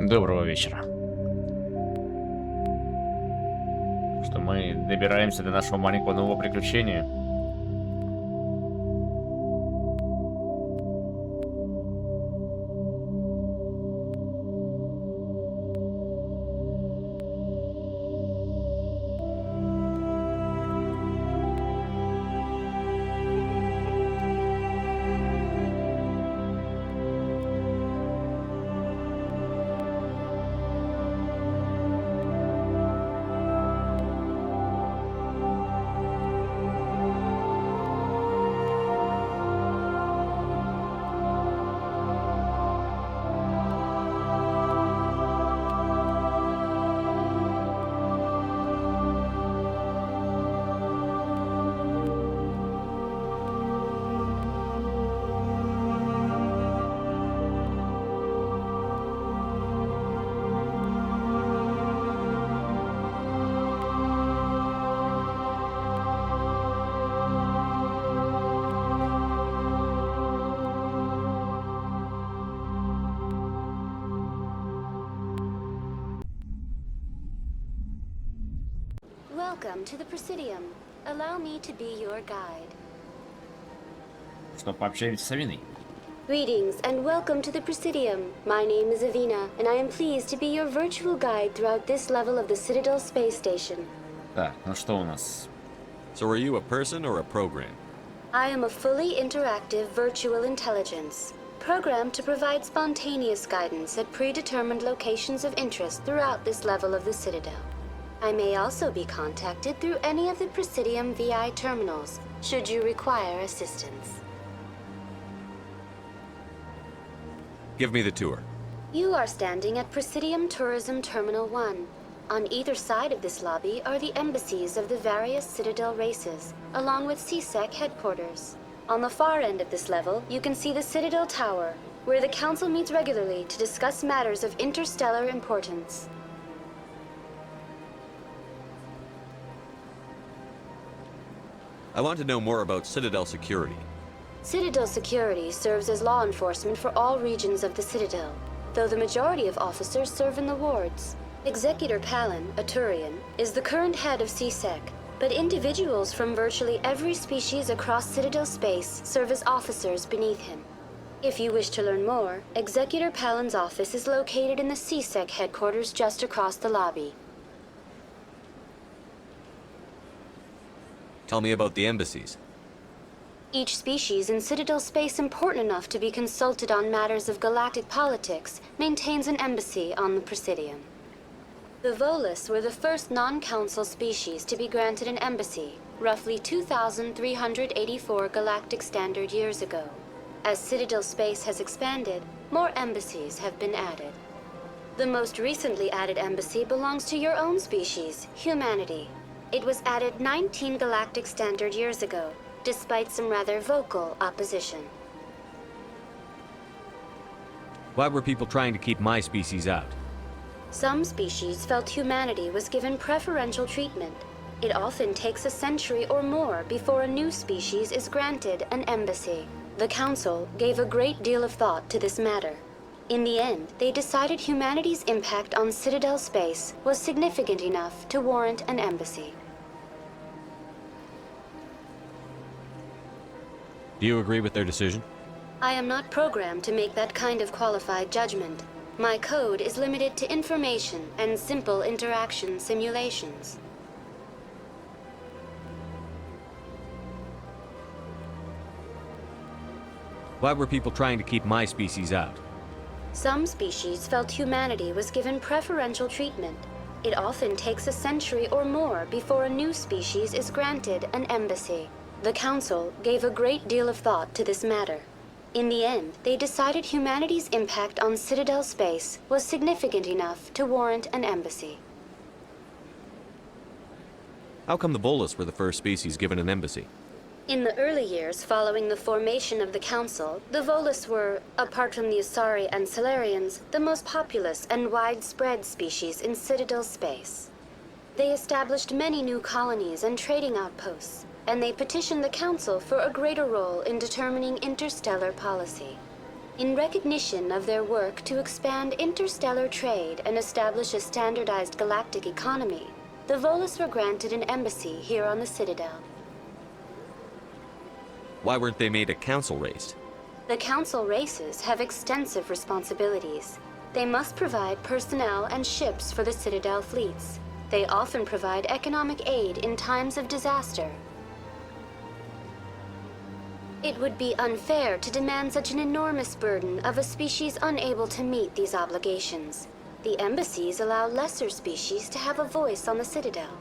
Доброго вечера. Что мы добираемся до нашего маленького нового приключения. Welcome to the Presidium. Allow me to be your guide. Что, пообщаемся с Авиной? Greetings and welcome to the Presidium. My name is Avina, and I am pleased to be your virtual guide throughout this level of the Citadel space station. Так, ну что у нас? So are you a person or a program? I am a fully interactive virtual intelligence, programmed to provide spontaneous guidance at predetermined locations of interest throughout this level of the Citadel. I may also be contacted through any of the Presidium VI terminals, should you require assistance. Give me the tour. You are standing at Presidium Tourism Terminal 1. On either side of this lobby are the embassies of the various Citadel races, along with CSEC headquarters. On the far end of this level, you can see the Citadel Tower, where the Council meets regularly to discuss matters of interstellar importance. I want to know more about Citadel security. Citadel security serves as law enforcement for all regions of the Citadel, though the majority of officers serve in the wards. Executor Palin, a Turian, is the current head of CSEC, but individuals from virtually every species across Citadel space serve as officers beneath him. If you wish to learn more, Executor Palin's office is located in the CSEC headquarters just across the lobby. Tell me about the embassies. Each species in Citadel space important enough to be consulted on matters of galactic politics maintains an embassy on the Presidium. The Volus were the first non-council species to be granted an embassy, roughly 2,384 galactic standard years ago. As Citadel space has expanded, more embassies have been added. The most recently added embassy belongs to your own species, humanity. It was added 19 galactic standard years ago, despite some rather vocal opposition. Why were people trying to keep my species out? Some species felt humanity was given preferential treatment. It often takes a century or more before a new species is granted an embassy. The Council gave a great deal of thought to this matter. In the end, they decided humanity's impact on Citadel space was significant enough to warrant an embassy. Do you agree with their decision? I am not programmed to make that kind of qualified judgment. My code is limited to information and simple interaction simulations. Why were people trying to keep my species out? Some species felt humanity was given preferential treatment. It often takes a century or more before a new species is granted an embassy. The Council gave a great deal of thought to this matter. In the end, they decided humanity's impact on Citadel space was significant enough to warrant an embassy. How come the Volus were the first species given an embassy? In the early years following the formation of the Council, the Volus were, apart from the Asari and Solarians, the most populous and widespread species in Citadel space. They established many new colonies and trading outposts, and they petitioned the Council for a greater role in determining interstellar policy. In recognition of their work to expand interstellar trade and establish a standardized galactic economy, the Volus were granted an embassy here on the Citadel. Why weren't they made a council race? The Council races have extensive responsibilities. They must provide personnel and ships for the Citadel fleets. They often provide economic aid in times of disaster. It would be unfair to demand such an enormous burden of a species unable to meet these obligations. The embassies allow lesser species to have a voice on the Citadel.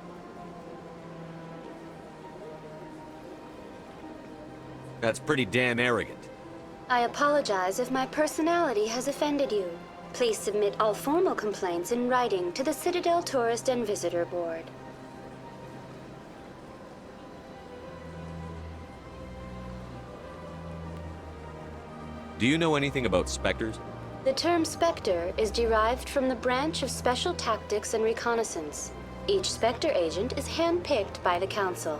That's pretty damn arrogant. I apologize if my personality has offended you. Please submit all formal complaints in writing to the Citadel Tourist and Visitor Board. Do you know anything about specters? The term Spectre is derived from the branch of Special Tactics and Reconnaissance. Each Spectre agent is handpicked by the Council.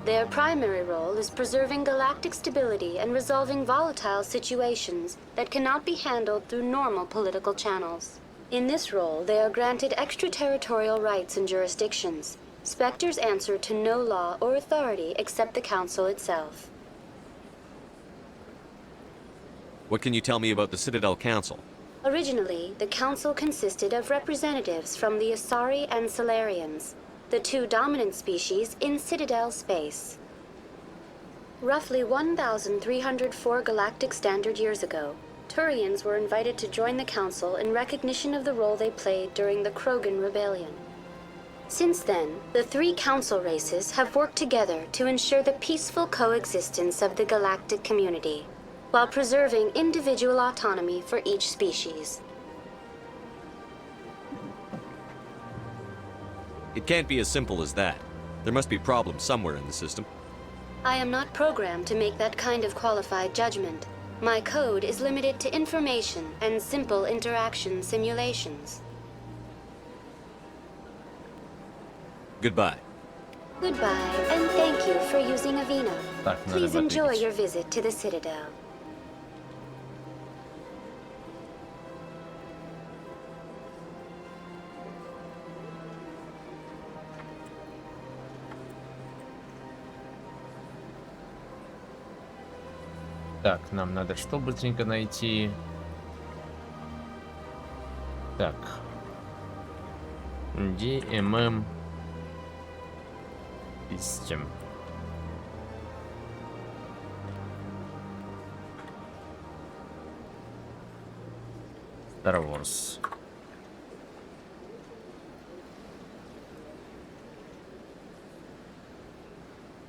Their primary role is preserving galactic stability and resolving volatile situations that cannot be handled through normal political channels. In this role, they are granted extraterritorial rights and jurisdictions. Spectres answer to no law or authority except the Council itself. What can you tell me about the Citadel Council? Originally, the Council consisted of representatives from the Asari and Solarians, the two dominant species in Citadel space. Roughly 1,304 galactic standard years ago, Turians were invited to join the Council in recognition of the role they played during the Krogan Rebellion. Since then, the three Council races have worked together to ensure the peaceful coexistence of the galactic community, while preserving individual autonomy for each species. It can't be as simple as that. There must be problems somewhere in the system. I am not programmed to make that kind of qualified judgment. My code is limited to information and simple interaction simulations. Goodbye. Goodbye, and thank you for using Avina. Так, надо Please бы enjoy ответить. your visit to the Citadel. Так, нам надо что быстренько найти? Так. DMM System. Star Wars.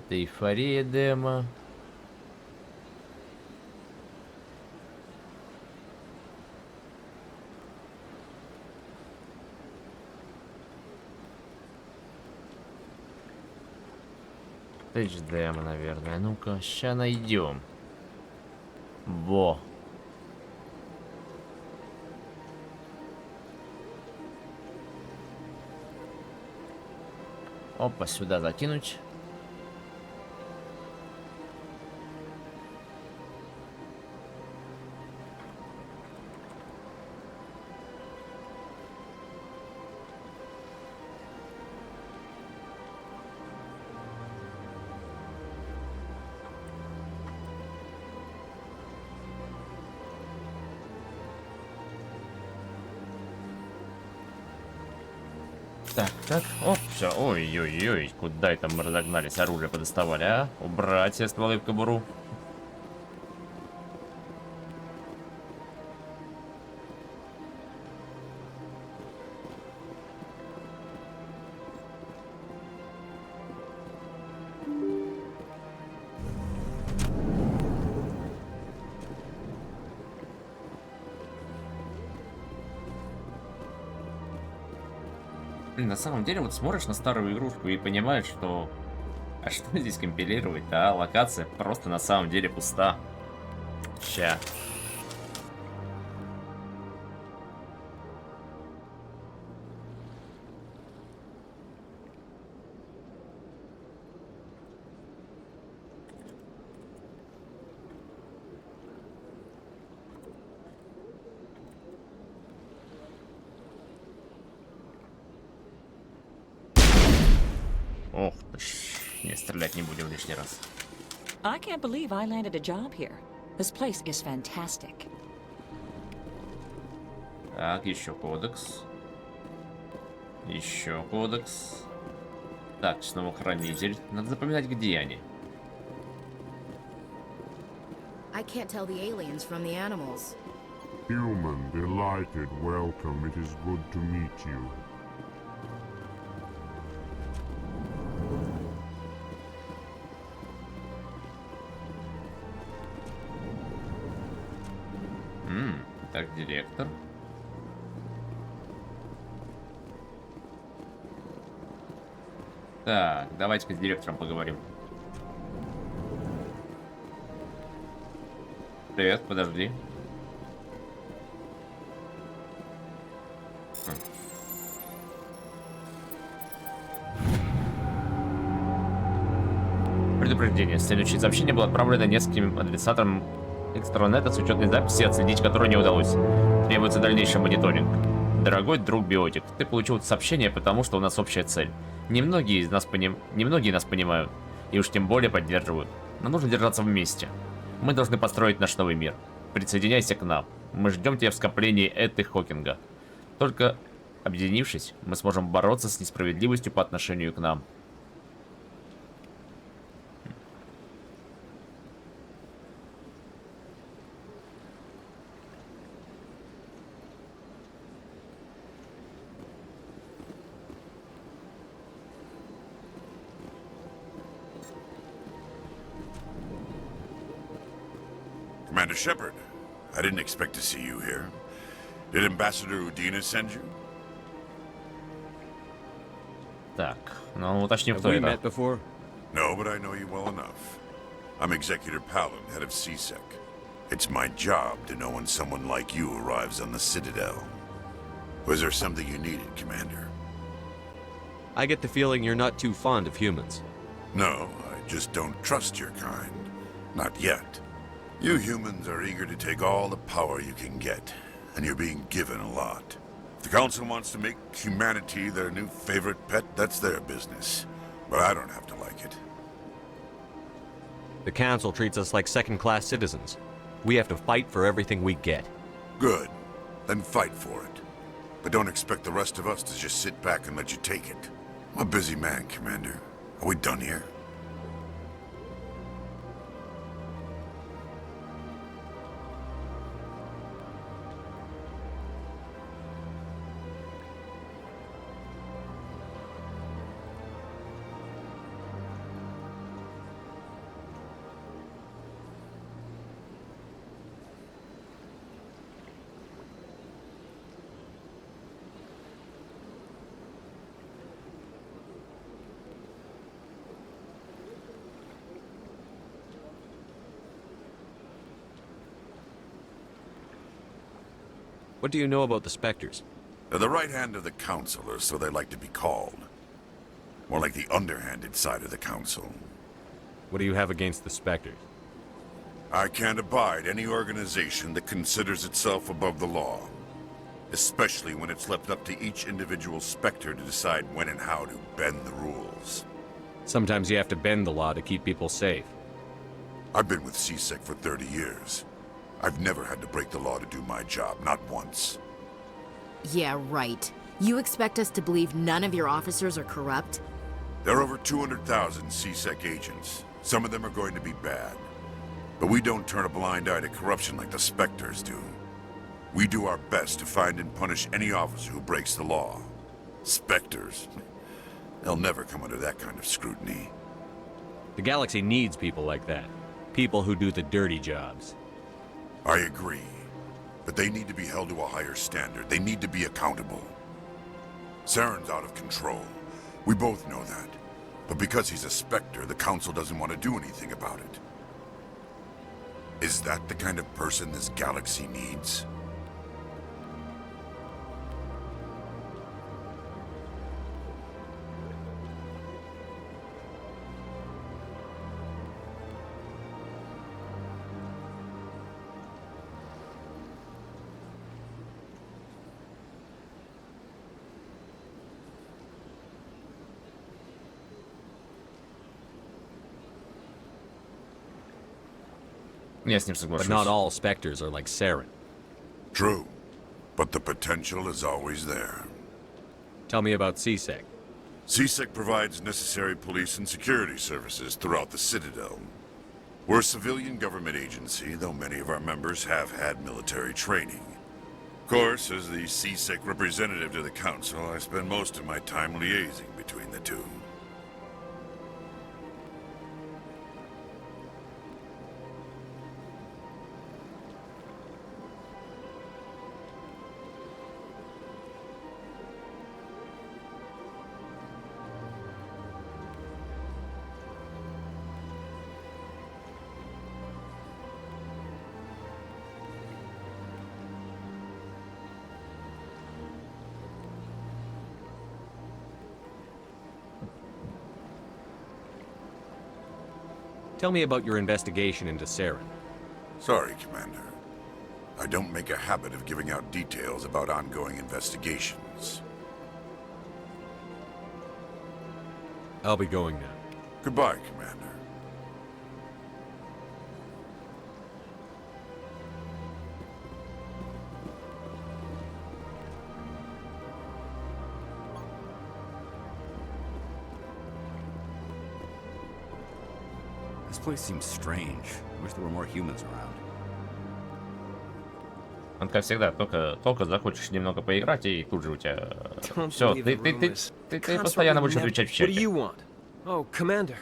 Это эйфория демо. Демо, наверное. Ну-ка, ща найдем. Во. Опа, сюда закинуть. Так, оп, все, ой-ой-ой, куда это мы разогнались, оружие подоставали, а? Убрать все стволы в кобуру. На самом деле, вот смотришь на старую игрушку и понимаешь, что... А что здесь компилировать-то, а? Локация просто на самом деле пуста. Ща. Ох ты ж. Не, стрелять не будем лишний раз. I can't believe I landed a job here. This place is fantastic. Так, еще кодекс. Еще кодекс. Так, снова хранитель. Надо запоминать, где они. I can't tell the aliens from the animals. Human, delighted, welcome. It is good to meet you. Так, директор. Так, давайте-ка с директором поговорим. Привет, подожди. Предупреждение. Следующее сообщение было отправлено нескольким адресаторам экстранета с учетной записи, отследить которую не удалось. Требуется дальнейший мониторинг. Дорогой друг Биотик, ты получил это сообщение, потому что у нас общая цель. Немногие нас понимают, и уж тем более поддерживают. Но нужно держаться вместе. Мы должны построить наш новый мир. Присоединяйся к нам. Мы ждем тебя в скоплении Эты Хокинга. Только объединившись, мы сможем бороться с несправедливостью по отношению к нам. Commander Shepard, I didn't expect to see you here. Did Ambassador Udina send you? Так, ну уточним, Have кто we это. met before? No, but I know you well enough. I'm Executor Palin, head of CSEC. It's my job to know when someone like you arrives on the Citadel. Was there something you needed, Commander? I get the feeling you're not too fond of humans. No, I just don't trust your kind. Not yet. You humans are eager to take all the power you can get, and you're being given a lot. If the Council wants to make humanity their new favorite pet, that's their business. But I don't have to like it. The Council treats us like second-class citizens. We have to fight for everything we get. Good. Then fight for it. But don't expect the rest of us to just sit back and let you take it. I'm a busy man, Commander. Are we done here? What do you know about the Spectres? They're the right hand of the Council, or so they like to be called. More like the underhanded side of the Council. What do you have against the Spectres? I can't abide any organization that considers itself above the law. Especially when it's left up to each individual Spectre to decide when and how to bend the rules. Sometimes you have to bend the law to keep people safe. I've been with CSEC for 30 years. I've never had to break the law to do my job, not once. Yeah, right. You expect us to believe none of your officers are corrupt? There are over 200,000 CSEC agents. Some of them are going to be bad. But we don't turn a blind eye to corruption like the Spectres do. We do our best to find and punish any officer who breaks the law. Spectres? They'll never come under that kind of scrutiny. The galaxy needs people like that. People who do the dirty jobs. I agree. But they need to be held to a higher standard. They need to be accountable. Saren's out of control. We both know that. But because he's a Spectre, the Council doesn't want to do anything about it. Is that the kind of person this galaxy needs? Я с ним But соглашусь. not all specters are like Saren. True, but the potential is always there. Tell me about CSEC. CSEC provides necessary police and security services throughout the Citadel. We're a civilian government agency, though many of our members have had military training. Of course, as the CSEC representative to the Council, I spend most of my time liaising between the two. Tell me about your investigation into Saren. Sorry, Commander. I don't make a habit of giving out details about ongoing investigations. I'll be going now. Goodbye, Commander. This place seems strange. Wish there were more humans around. Он, как всегда, только захочешь немного поиграть, и тут же у тебя... Все, ты постоянно будешь отвечать в What do чате. you want? Oh, Commander.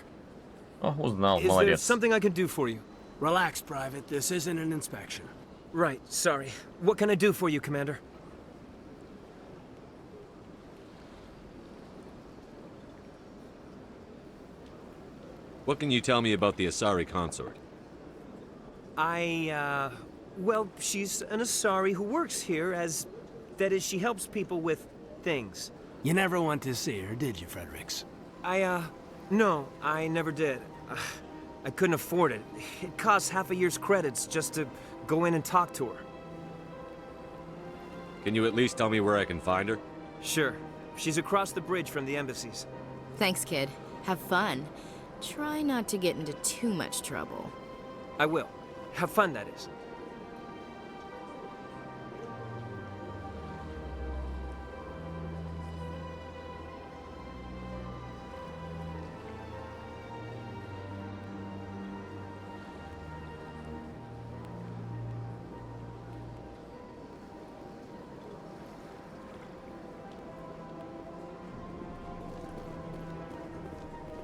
О, узнал, Is there молодец. something I can do for you? Relax, Private. This isn't an inspection. Right, sorry. What can I do for you, Commander? What can you tell me about the Asari consort? Well, she's an Asari who works here as... That is, she helps people with things. You never went to see her, did you, Fredericks? No, I never did. I couldn't afford it. It costs half a year's credits just to go in and talk to her. Can you at least tell me where I can find her? Sure. She's across the bridge from the embassies. Thanks, kid. Have fun. Try not to get into too much trouble. I will. Have fun, that is.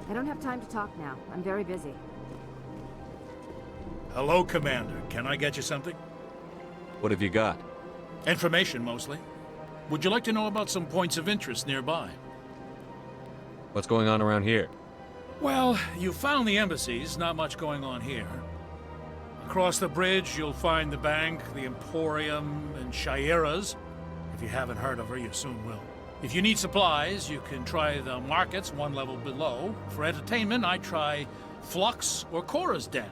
I don't have time to talk now. I'm very busy. Hello, Commander. Can I get you something? What have you got? Information, mostly. Would you like to know about some points of interest nearby? What's going on around here? Well, you found the embassies. Not much going on here. Across the bridge, you'll find the bank, the Emporium, and Shaira's. If you haven't heard of her, you soon will. If you need supplies, you can try the markets one level below. For entertainment, I try Flux or Cora's Den.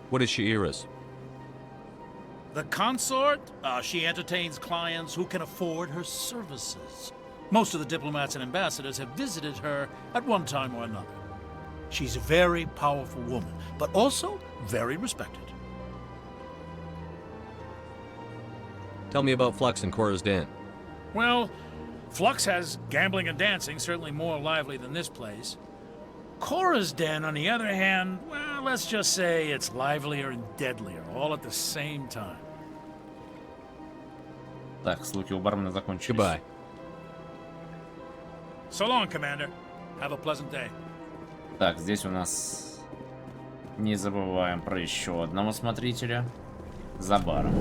What is Shaira's? The consort? She entertains clients who can afford her services. Most of the diplomats and ambassadors have visited her at one time or another. She's a very powerful woman, but also very respected. Tell me about Flux and Cora's Den. Well, Flux has gambling and dancing, certainly more lively than this place. Cora's Den, on the other hand, well, let's just say it's livelier and deadlier, all at the same time. Так, слухи у бармена закончились. Goodbye. So long, Commander. Have a pleasant day. Так, здесь у нас... Не забываем про еще одного смотрителя. За баром.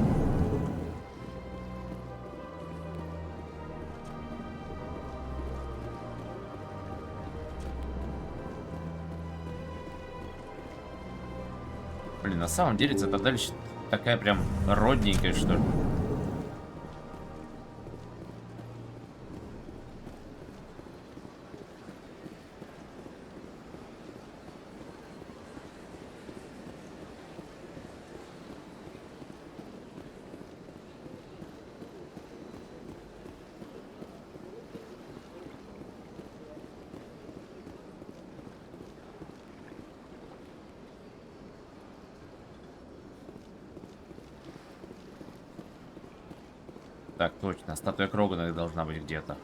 Блин, на самом деле цитадель такая прям родненькая, что ли. Так, точно. Статуя Крогана должна быть где-то.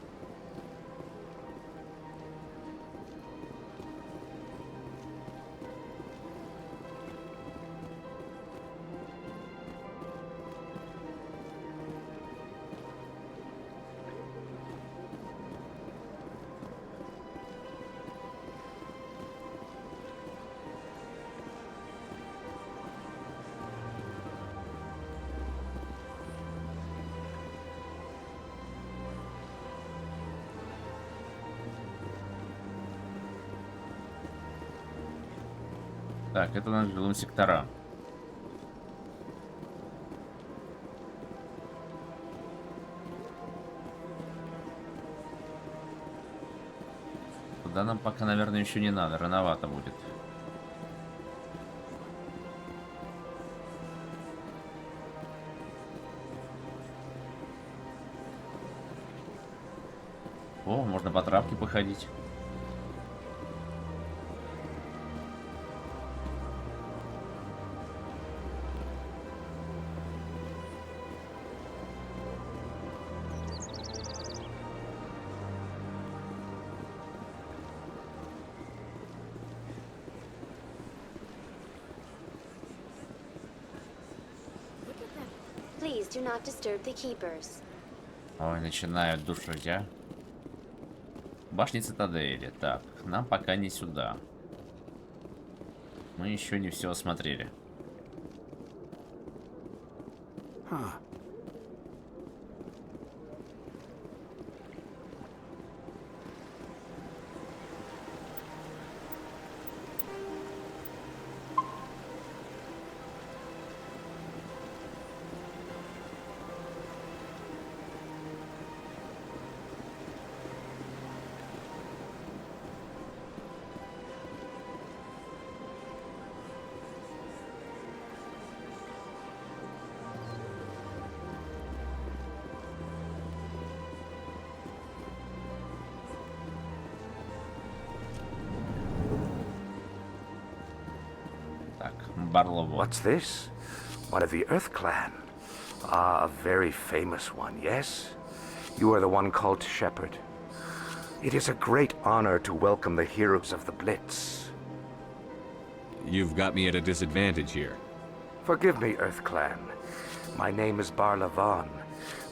Так, это наш жилые сектора. Туда нам пока, наверное, еще не надо. Рановато будет. О, можно по травке походить. Please do not disturb the keepers. Ой, начинают душить, а. Башни цитадели. Так, нам пока не сюда. Мы еще не все осмотрели. What's this? One of the Earth Clan. Ah, a very famous one, yes? You are the one called Shepard. It is a great honor to welcome the heroes of the Blitz. You've got me at a disadvantage here. Forgive me, Earth Clan. My name is Barla Vaughn.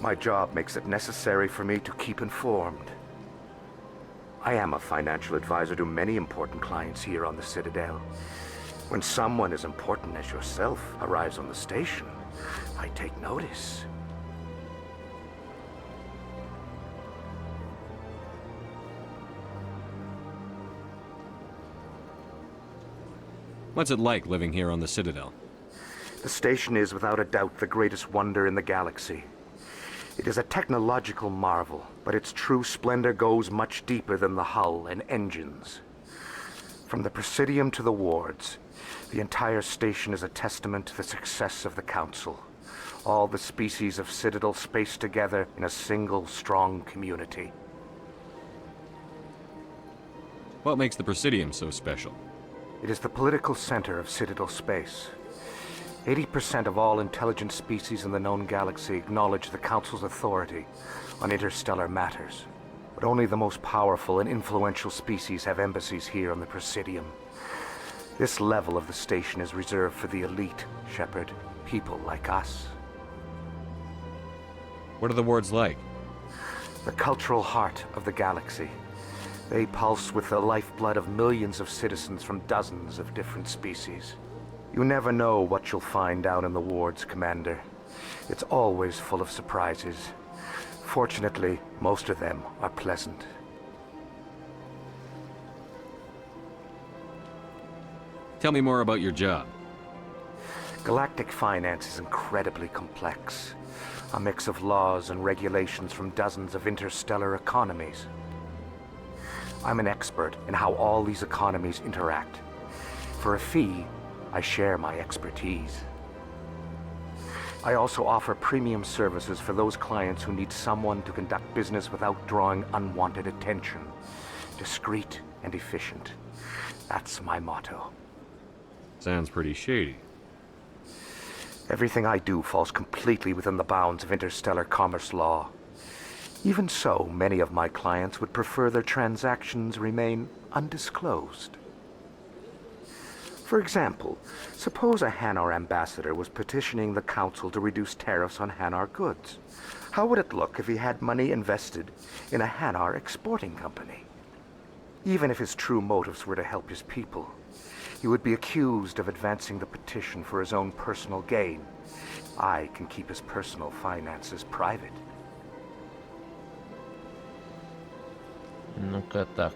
My job makes it necessary for me to keep informed. I am a financial advisor to many important clients here on the Citadel. When someone as important as yourself arrives on the station, I take notice. What's it like living here on the Citadel? The station is without a doubt the greatest wonder in the galaxy. It is a technological marvel, but its true splendor goes much deeper than the hull and engines. From the Presidium to the wards, the entire station is a testament to the success of the Council. All the species of Citadel spaced together in a single strong community. What makes the Presidium so special? It is the political center of Citadel space. 80% of all intelligent species in the known galaxy acknowledge the Council's authority on interstellar matters. But only the most powerful and influential species have embassies here on the Presidium. This level of the station is reserved for the elite, Shepard. People like us. What are the wards like? The cultural heart of the galaxy. They pulse with the lifeblood of millions of citizens from dozens of different species. You never know what you'll find down in the wards, Commander. It's always full of surprises. Fortunately, most of them are pleasant. Tell me more about your job. Galactic finance is incredibly complex. A mix of laws and regulations from dozens of interstellar economies. I'm an expert in how all these economies interact. For a fee, I share my expertise. I also offer premium services for those clients who need someone to conduct business without drawing unwanted attention. Discreet and efficient. That's my motto. Sounds pretty shady. Everything I do falls completely within the bounds of interstellar commerce law. Even so, many of my clients would prefer their transactions remain undisclosed. For example, suppose a Hanar ambassador was petitioning the council to reduce tariffs on Hanar goods. How would it look if he had money invested in a Hanar exporting company? Even if his true motives were to help his people, he would be accused of advancing the petition for his own personal gain. I can keep his personal finances private. Ну-ка так.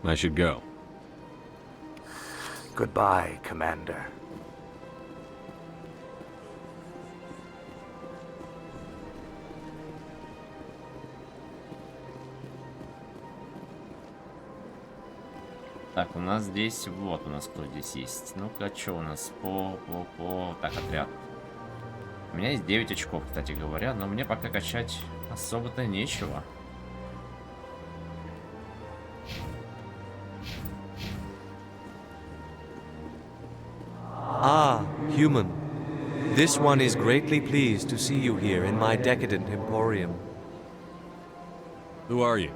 I should go. Goodbye, Commander. Так, у нас здесь, вот у нас кто здесь есть. Ну-ка, что у нас Так, отряд. У меня есть 9 очков, кстати говоря, но мне пока качать особо-то нечего. Ah, human. This one is greatly pleased to see you here in my decadent emporium. Who are you?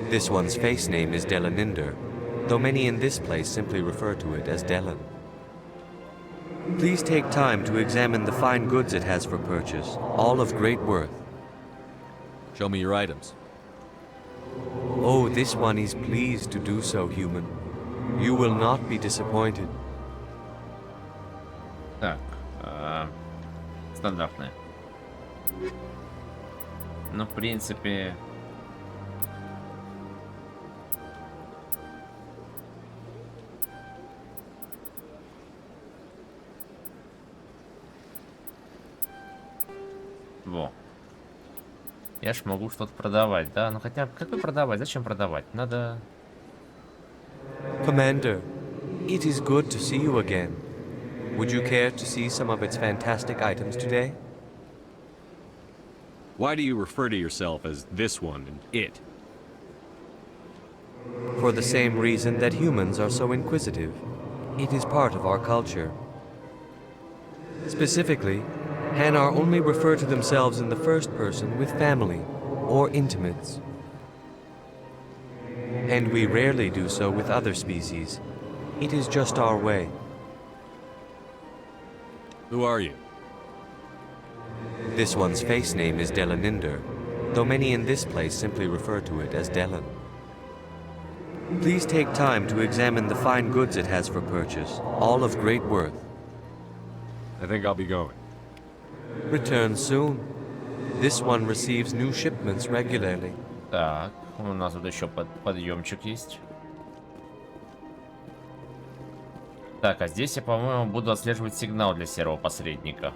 This one's face name is Delaninder, though many in this place simply refer to it as Delan. Please take time to examine the fine goods it has for purchase, all of great worth. Show me your items. Oh, this one is pleased to do so, human. You will not be disappointed. Так, стандартная. Ну, в принципе... Во. Я ж могу что-то продавать, да? Ну хотя, как продавать? Зачем продавать? Надо... Commander, it is good to see you again. Would you care to see some of its fantastic items today? Why do you refer to yourself as this one and it? For the same reason that humans are so inquisitive. It is part of our culture. Specifically, Hanar only refer to themselves in the first person with family or intimates. And we rarely do so with other species. It is just our way. Who are you? This one's face name is Delaninder, though many in this place simply refer to it as Dellen. Please take time to examine the fine goods it has for purchase, all of great worth. I think I'll be going. Return soon. This one receives new shipments regularly. Так, у нас тут еще подъемчик есть. Так, а здесь я, по-моему, буду отслеживать сигнал для серого посредника.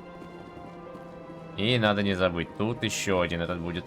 И надо не забыть, тут еще один этот будет.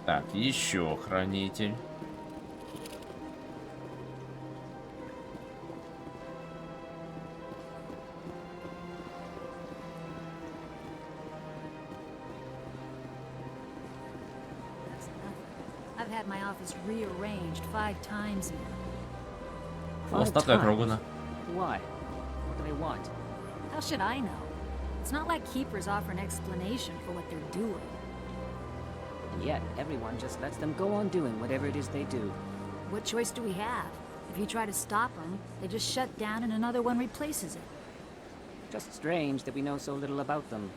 Так, еще хранитель. I've had my office rearranged 5 times now. Остаток округлена. Why? What do they want? How should I know? It's not like keepers offer an explanation for what they're doing. And yet, everyone just lets them go on doing whatever it is they do. What choice do we have? If you try to stop them, they just shut down and another one replaces it. Just strange that we know so little about them.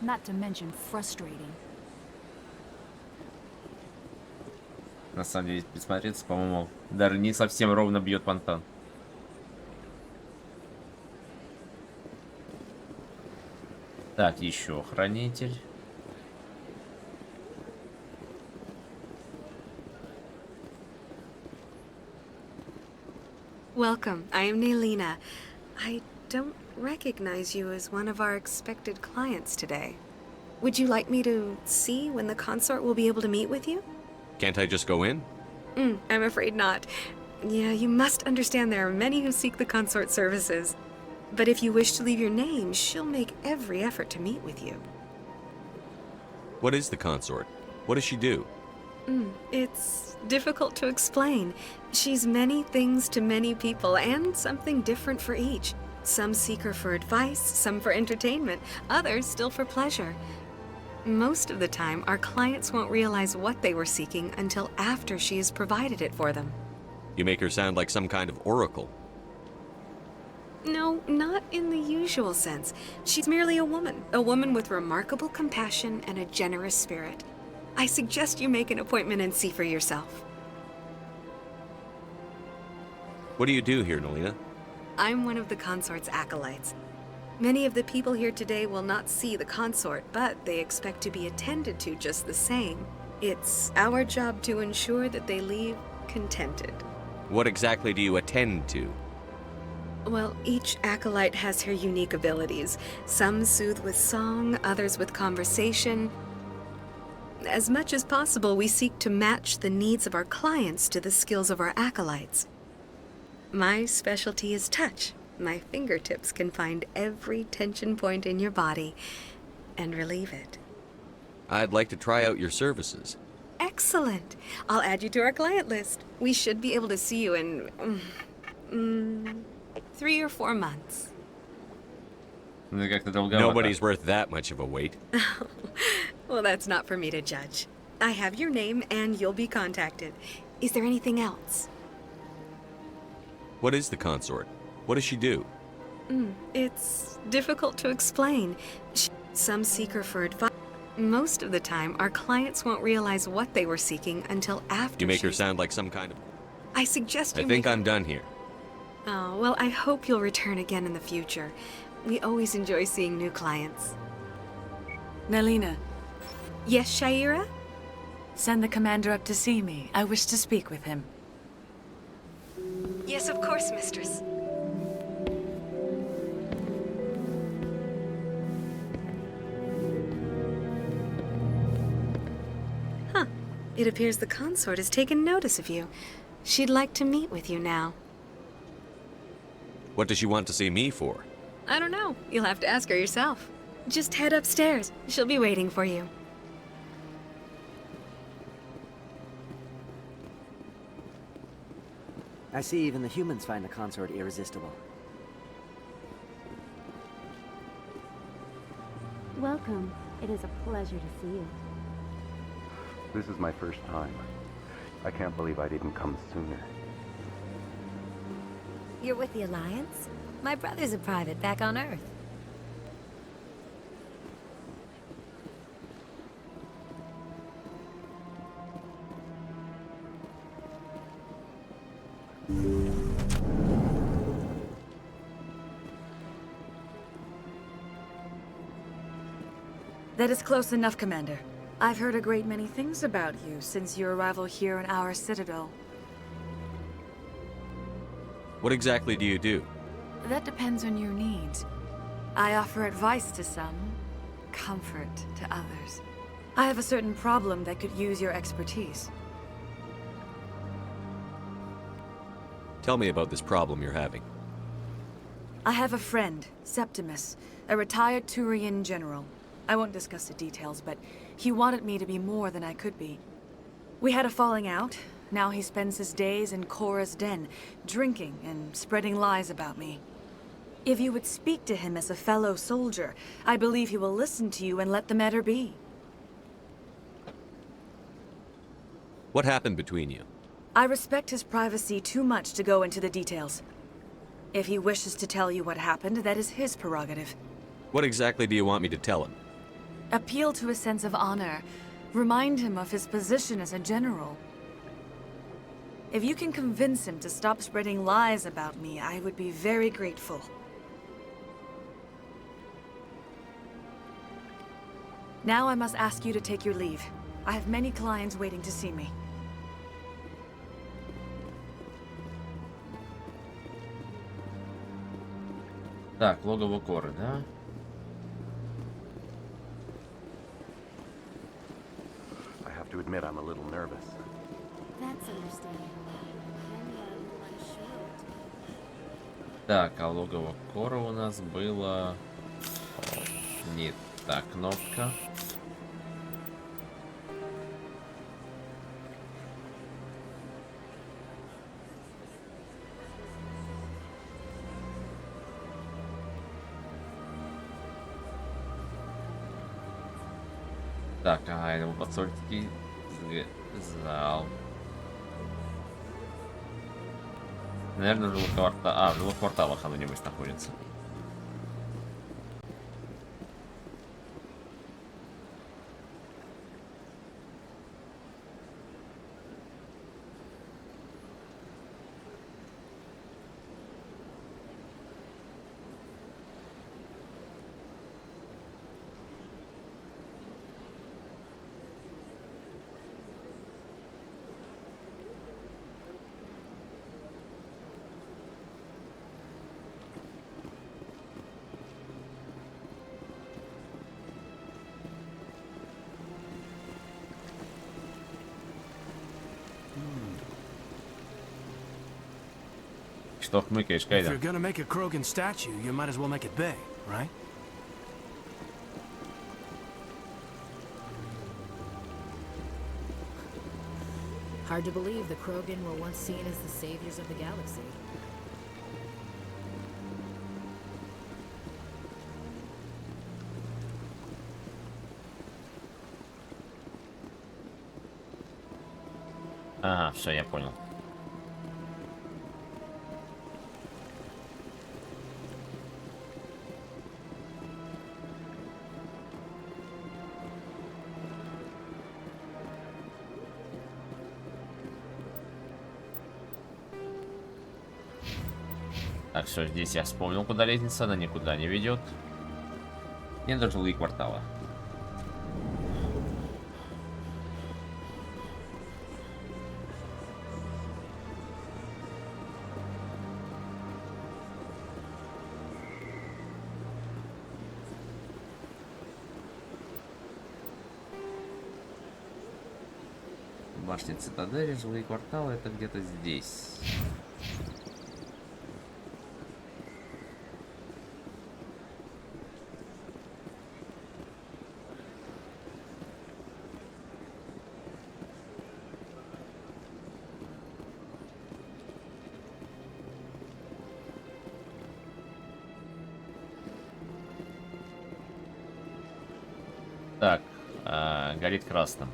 Not to mention frustrating. На самом деле, присмотреться, по-моему, даже не совсем ровно бьет фонтан. Так, еще хранитель. Welcome. I am Nailina. I don't recognize you as one of our expected clients today. Would you like me to see when the consort will be able to meet with you? Can't I just go in? I'm afraid not. Yeah, you must understand there are many who seek the consort services. But if you wish to leave your name, she'll make every effort to meet with you. What is the consort? What does she do? It's difficult to explain. She's many things to many people, and something different for each. Some seek her for advice, some for entertainment, others still for pleasure. Most of the time, our clients won't realize what they were seeking until after she has provided it for them. You make her sound like some kind of oracle. No, not in the usual sense. She's merely a woman with remarkable compassion and a generous spirit. I suggest you make an appointment and see for yourself. What do you do here, Nolina? I'm one of the consort's acolytes. Many of the people here today will not see the consort, but they expect to be attended to just the same. It's our job to ensure that they leave contented. What exactly do you attend to? Well, each acolyte has her unique abilities. Some soothe with song, others with conversation. As much as possible, we seek to match the needs of our clients to the skills of our acolytes. My specialty is touch. My fingertips can find every tension point in your body and relieve it. I'd like to try out your services. Excellent. I'll add you to our client list. We should be able to see you in 3 or 4 months. Nobody's worth that much of a wait. Well, that's not for me to judge. I have your name and you'll be contacted. Is there anything else? What is the consort? What does she do? It's difficult to explain. Some seek her for advice. Most of the time, our clients won't realize what they were seeking until after. You make her sound like some kind of... I suggest you I think I'm done here. Oh, well, I hope you'll return again in the future. We always enjoy seeing new clients. Nelina. Yes, Shaira? Send the commander up to see me. I wish to speak with him. Yes, of course, mistress. Huh. It appears the consort has taken notice of you. She'd like to meet with you now. What does she want to see me for? I don't know. You'll have to ask her yourself. Just head upstairs. She'll be waiting for you. I see even the humans find the consort irresistible. Welcome. It is a pleasure to see you. This is my first time. I can't believe I didn't come sooner. You're with the Alliance? My brother's a private back on Earth. That is close enough, Commander. I've heard a great many things about you since your arrival here in our citadel. What exactly do you do? That depends on your needs. I offer advice to some, comfort to others. I have a certain problem that could use your expertise. Tell me about this problem you're having. I have a friend, Septimus, a retired Turian general. I won't discuss the details, but he wanted me to be more than I could be. We had a falling out. Now he spends his days in Korra's den, drinking and spreading lies about me. If you would speak to him as a fellow soldier, I believe he will listen to you and let the matter be. What happened between you? I respect his privacy too much to go into the details. If he wishes to tell you what happened, that is his prerogative. What exactly do you want me to tell him? Appeal to his sense of honor. Remind him of his position as a general. If you can convince him to stop spreading lies about me, I would be very grateful. Now I must ask you to take your leave. I have many clients waiting to see me. Так, логово Коры, да? I have to admit I'm a little nervous. That's understandable. Так, а логово Коры у нас было... Не та кнопка. Так, ага, это посольский зал. Наверное, в жилых кварталах... А, в жилых кварталах оно, небось, находится. Что хмыкаешь, If Кайда? you're gonna make a Krogan statue, you might as well make it big, right? Hard to believe the Krogan were once seen as the saviors of the galaxy. Ага, все, я понял. Так, все, здесь я вспомнил, куда лестница, она никуда не ведет. Мне даже жилые кварталы. Башня цитадели, жилые кварталы, это где-то здесь. Так, горит красным.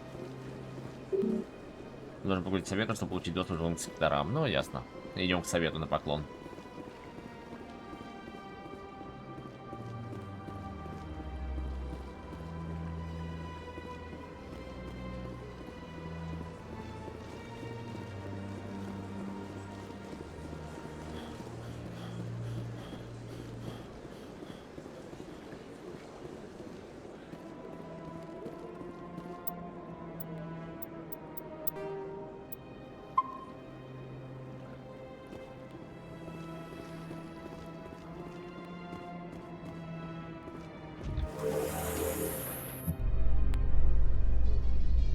Нужно погулять советом, чтобы получить доступ к жилым секторам. Ну, ясно. Идем к совету на поклон.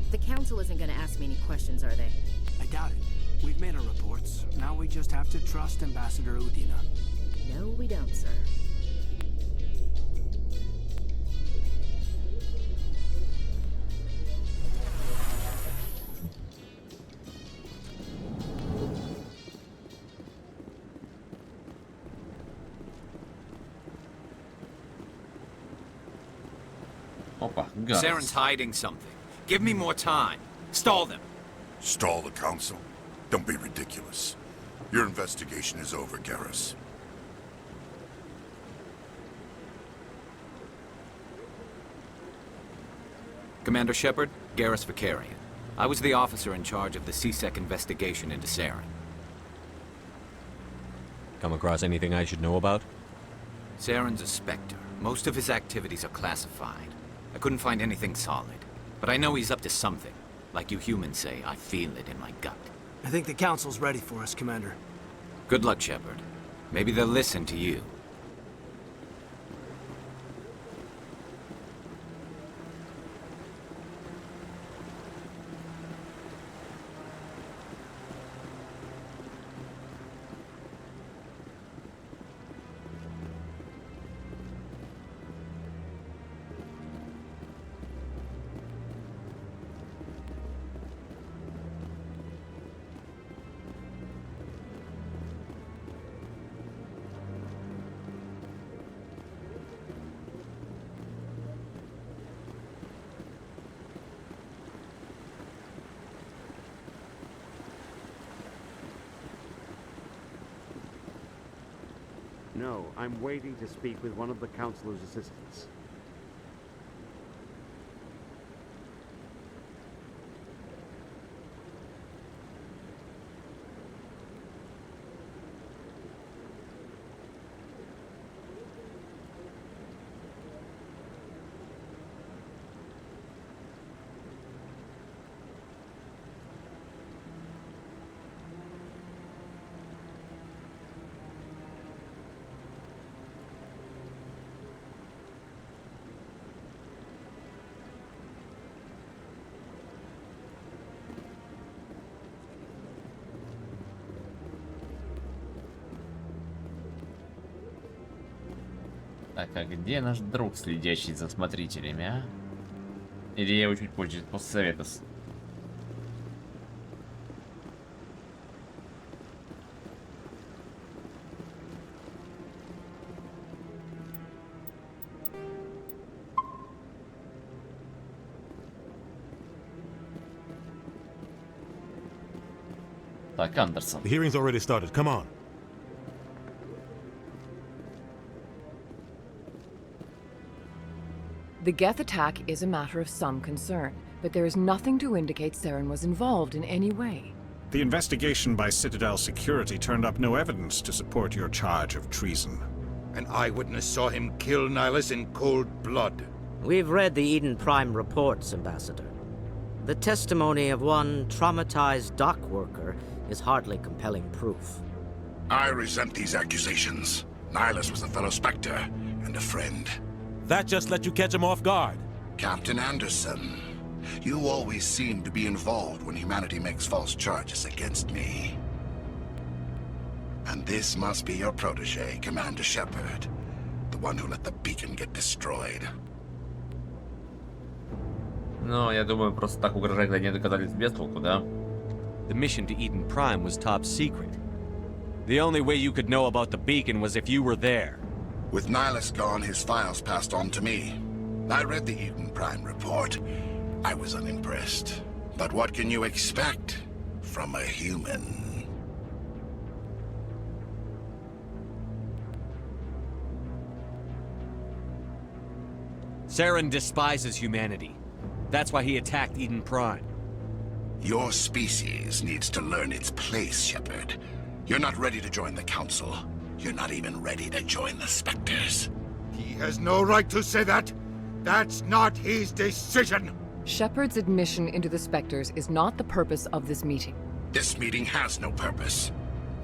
The council isn't gonna ask me any questions, are they? I doubt it. We've made our reports. Now we just have to trust Ambassador Udina. No, we don't, sir. Опа, газ. Saren's hiding something. Give me more time. Stall them. Stall the council? Don't be ridiculous. Your investigation is over, Garrus. Commander Shepard, Garrus Vicarian. I was the officer in charge of the CSEC investigation into Saren. Come across anything I should know about? Saren's a Spectre. Most of his activities are classified. I couldn't find anything solid. But I know he's up to something. Like you humans say, I feel it in my gut. I think the council's ready for us, Commander. Good luck, Shepard. Maybe they'll listen to you. No, I'm waiting to speak with one of the Councilor's assistants. Так, а где наш друг, следящий за смотрителями, а? Или я его чуть позже, после совета? Так, Андерсон. The hearing's already started. Come on. The Geth attack is a matter of some concern, but there is nothing to indicate Saren was involved in any way. The investigation by Citadel Security turned up no evidence to support your charge of treason. An eyewitness saw him kill Nihilus in cold blood. We've read the Eden Prime reports, Ambassador. The testimony of one traumatized dock worker is hardly compelling proof. I resent these accusations. Nihilus was a fellow Spectre and a friend. That just let you catch him off guard. Captain Anderson, you always seem to be involved when humanity makes false charges against me. And this must be your protege, Commander Shepard. The one who let the beacon get destroyed. Ну, я думаю, просто так угрожать они доказались без толку, да? The mission to Eden Prime was top secret. The only way you could know about the beacon was if you were there. With Nihilus gone, his files passed on to me. I read the Eden Prime report. I was unimpressed. But what can you expect from a human? Saren despises humanity. That's why he attacked Eden Prime. Your species needs to learn its place, Shepard. You're not ready to join the Council. You're not even ready to join the Spectres. He has no right to say that. That's not his decision. Shepard's admission into the Spectres is not the purpose of this meeting. This meeting has no purpose.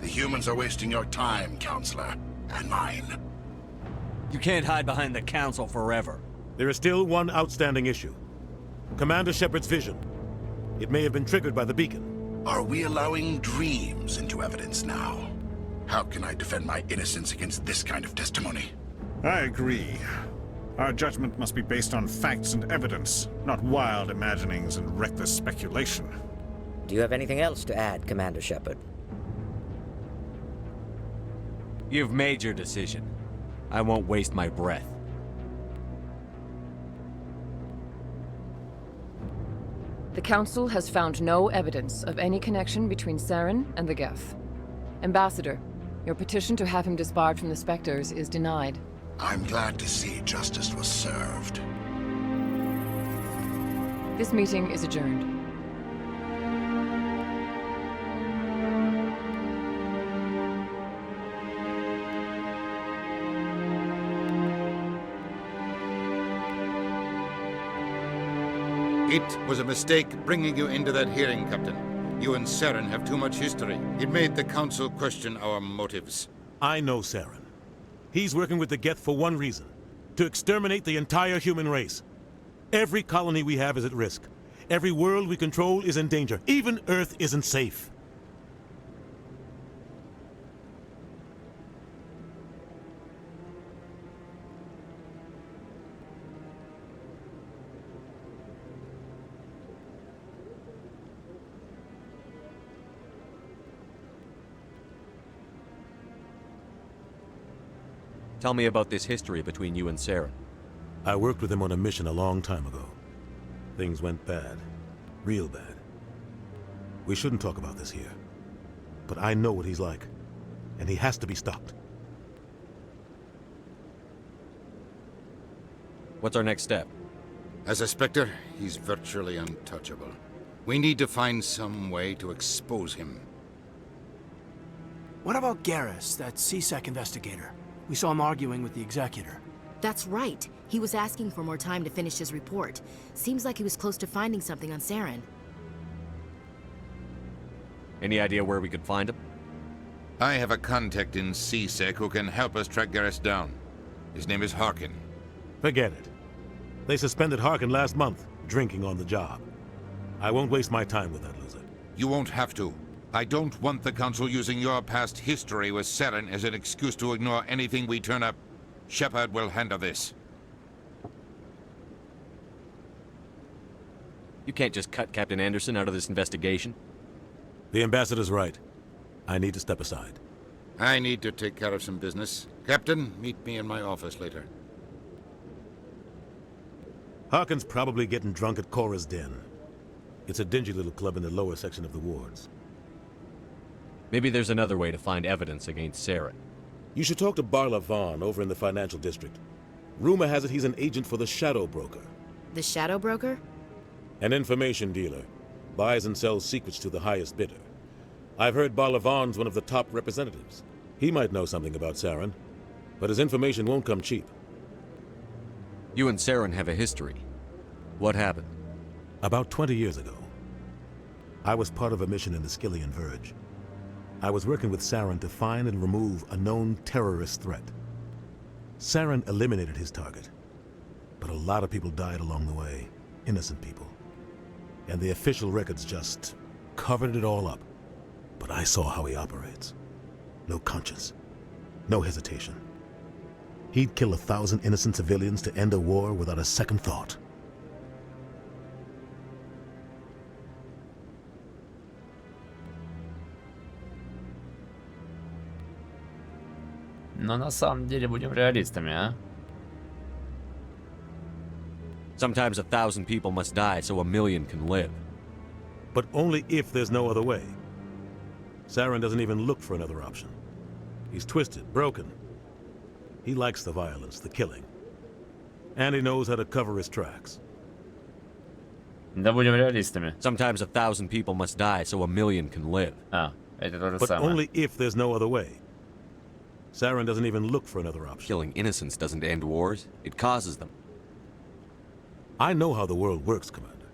The humans are wasting your time, Counselor, and mine. You can't hide behind the Council forever. There is still one outstanding issue. Commander Shepard's vision. It may have been triggered by the beacon. Are we allowing dreams into evidence now? How can I defend my innocence against this kind of testimony? I agree. Our judgment must be based on facts and evidence, not wild imaginings and reckless speculation. Do you have anything else to add, Commander Shepard? You've made your decision. I won't waste my breath. The Council has found no evidence of any connection between Saren and the Geth. Ambassador, your petition to have him disbarred from the Spectres is denied. I'm glad to see justice was served. This meeting is adjourned. It was a mistake bringing you into that hearing, Captain. You and Saren have too much history. It made the Council question our motives. I know Saren. He's working with the Geth for one reason. To exterminate the entire human race. Every colony we have is at risk. Every world we control is in danger. Even Earth isn't safe. Tell me about this history between you and Saren. I worked with him on a mission a long time ago. Things went bad. Real bad. We shouldn't talk about this here. But I know what he's like. And he has to be stopped. What's our next step? As a Spectre, he's virtually untouchable. We need to find some way to expose him. What about Garrus, that CSEC investigator? We saw him arguing with the Executor. That's right. He was asking for more time to finish his report. Seems like he was close to finding something on Saren. Any idea where we could find him? I have a contact in CSEC who can help us track Garrus down. His name is Harkin. Forget it. They suspended Harkin last month, drinking on the job. I won't waste my time with that loser. You won't have to. I don't want the Council using your past history with Saren as an excuse to ignore anything we turn up. Shepard will handle this. You can't just cut Captain Anderson out of this investigation. The Ambassador's right. I need to step aside. I need to take care of some business. Captain, meet me in my office later. Harkin's probably getting drunk at Cora's Den. It's a dingy little club in the lower section of the wards. Maybe there's another way to find evidence against Saren. You should talk to Barla Vaughn over in the financial district. Rumor has it he's an agent for the Shadow Broker. The Shadow Broker? An information dealer. Buys and sells secrets to the highest bidder. I've heard Barla Vaughn's one of the top representatives. He might know something about Saren, but his information won't come cheap. You and Saren have a history. What happened? About 20 years ago, I was part of a mission in the Skillian Verge. I was working with Saren to find and remove a known terrorist threat. Saren eliminated his target, but a lot of people died along the way, innocent people. And the official records just covered it all up. But I saw how he operates. No conscience, no hesitation. He'd kill 1,000 innocent civilians to end a war without a second thought. Но на самом деле будем реалистами, а? Sometimes 1,000 people must die so 1,000,000 can live. But only if there's no other way. Saren doesn't even look for another option. He's twisted, broken. He likes the violence, the killing. And he knows how to cover his tracks. Да будем реалистами. Sometimes 1,000 people must die so 1,000,000 can live. Это то же But самое. only if there's no other way. Saren doesn't even look for another option. Killing innocents doesn't end wars, it causes them. I know how the world works, Commander.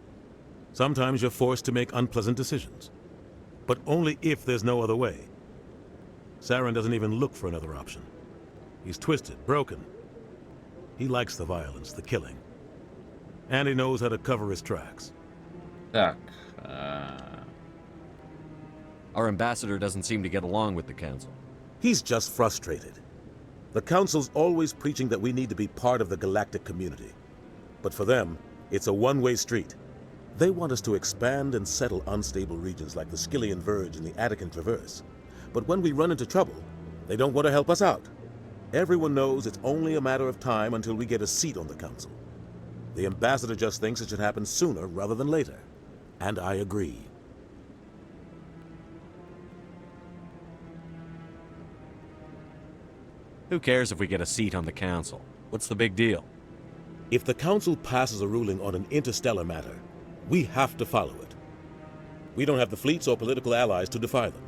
Sometimes you're forced to make unpleasant decisions. But only if there's no other way. Saren doesn't even look for another option. He's twisted, broken. He likes the violence, the killing. And he knows how to cover his tracks. Так. Our ambassador doesn't seem to get along with the council. He's just frustrated. The Council's always preaching that we need to be part of the galactic community. But for them, it's a one-way street. They want us to expand and settle unstable regions like the Skillian Verge and the Attican Traverse. But when we run into trouble, they don't want to help us out. Everyone knows it's only a matter of time until we get a seat on the Council. The ambassador just thinks it should happen sooner rather than later. And I agree. Who cares if we get a seat on the council? What's the big deal? If the Council passes a ruling on an interstellar matter, we have to follow it. We don't have the fleets or political allies to defy them.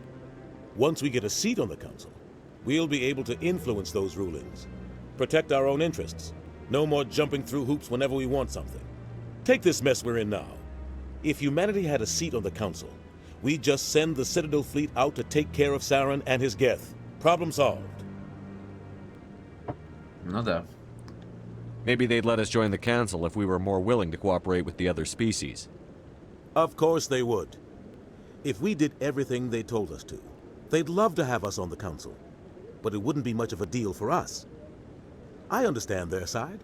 Once we get a seat on the Council, we'll be able to influence those rulings, protect our own interests. No more jumping through hoops whenever we want something. Take this mess we're in now. If humanity had a seat on the Council, we'd just send the Citadel fleet out to take care of Saren and his Geth. Problem solved. Ну да. Maybe they'd let us join the council if we were more willing to cooperate with the other species. Of course they would. If we did everything they told us to, they'd love to have us on the Council. But it wouldn't be much of a deal for us. I understand their side.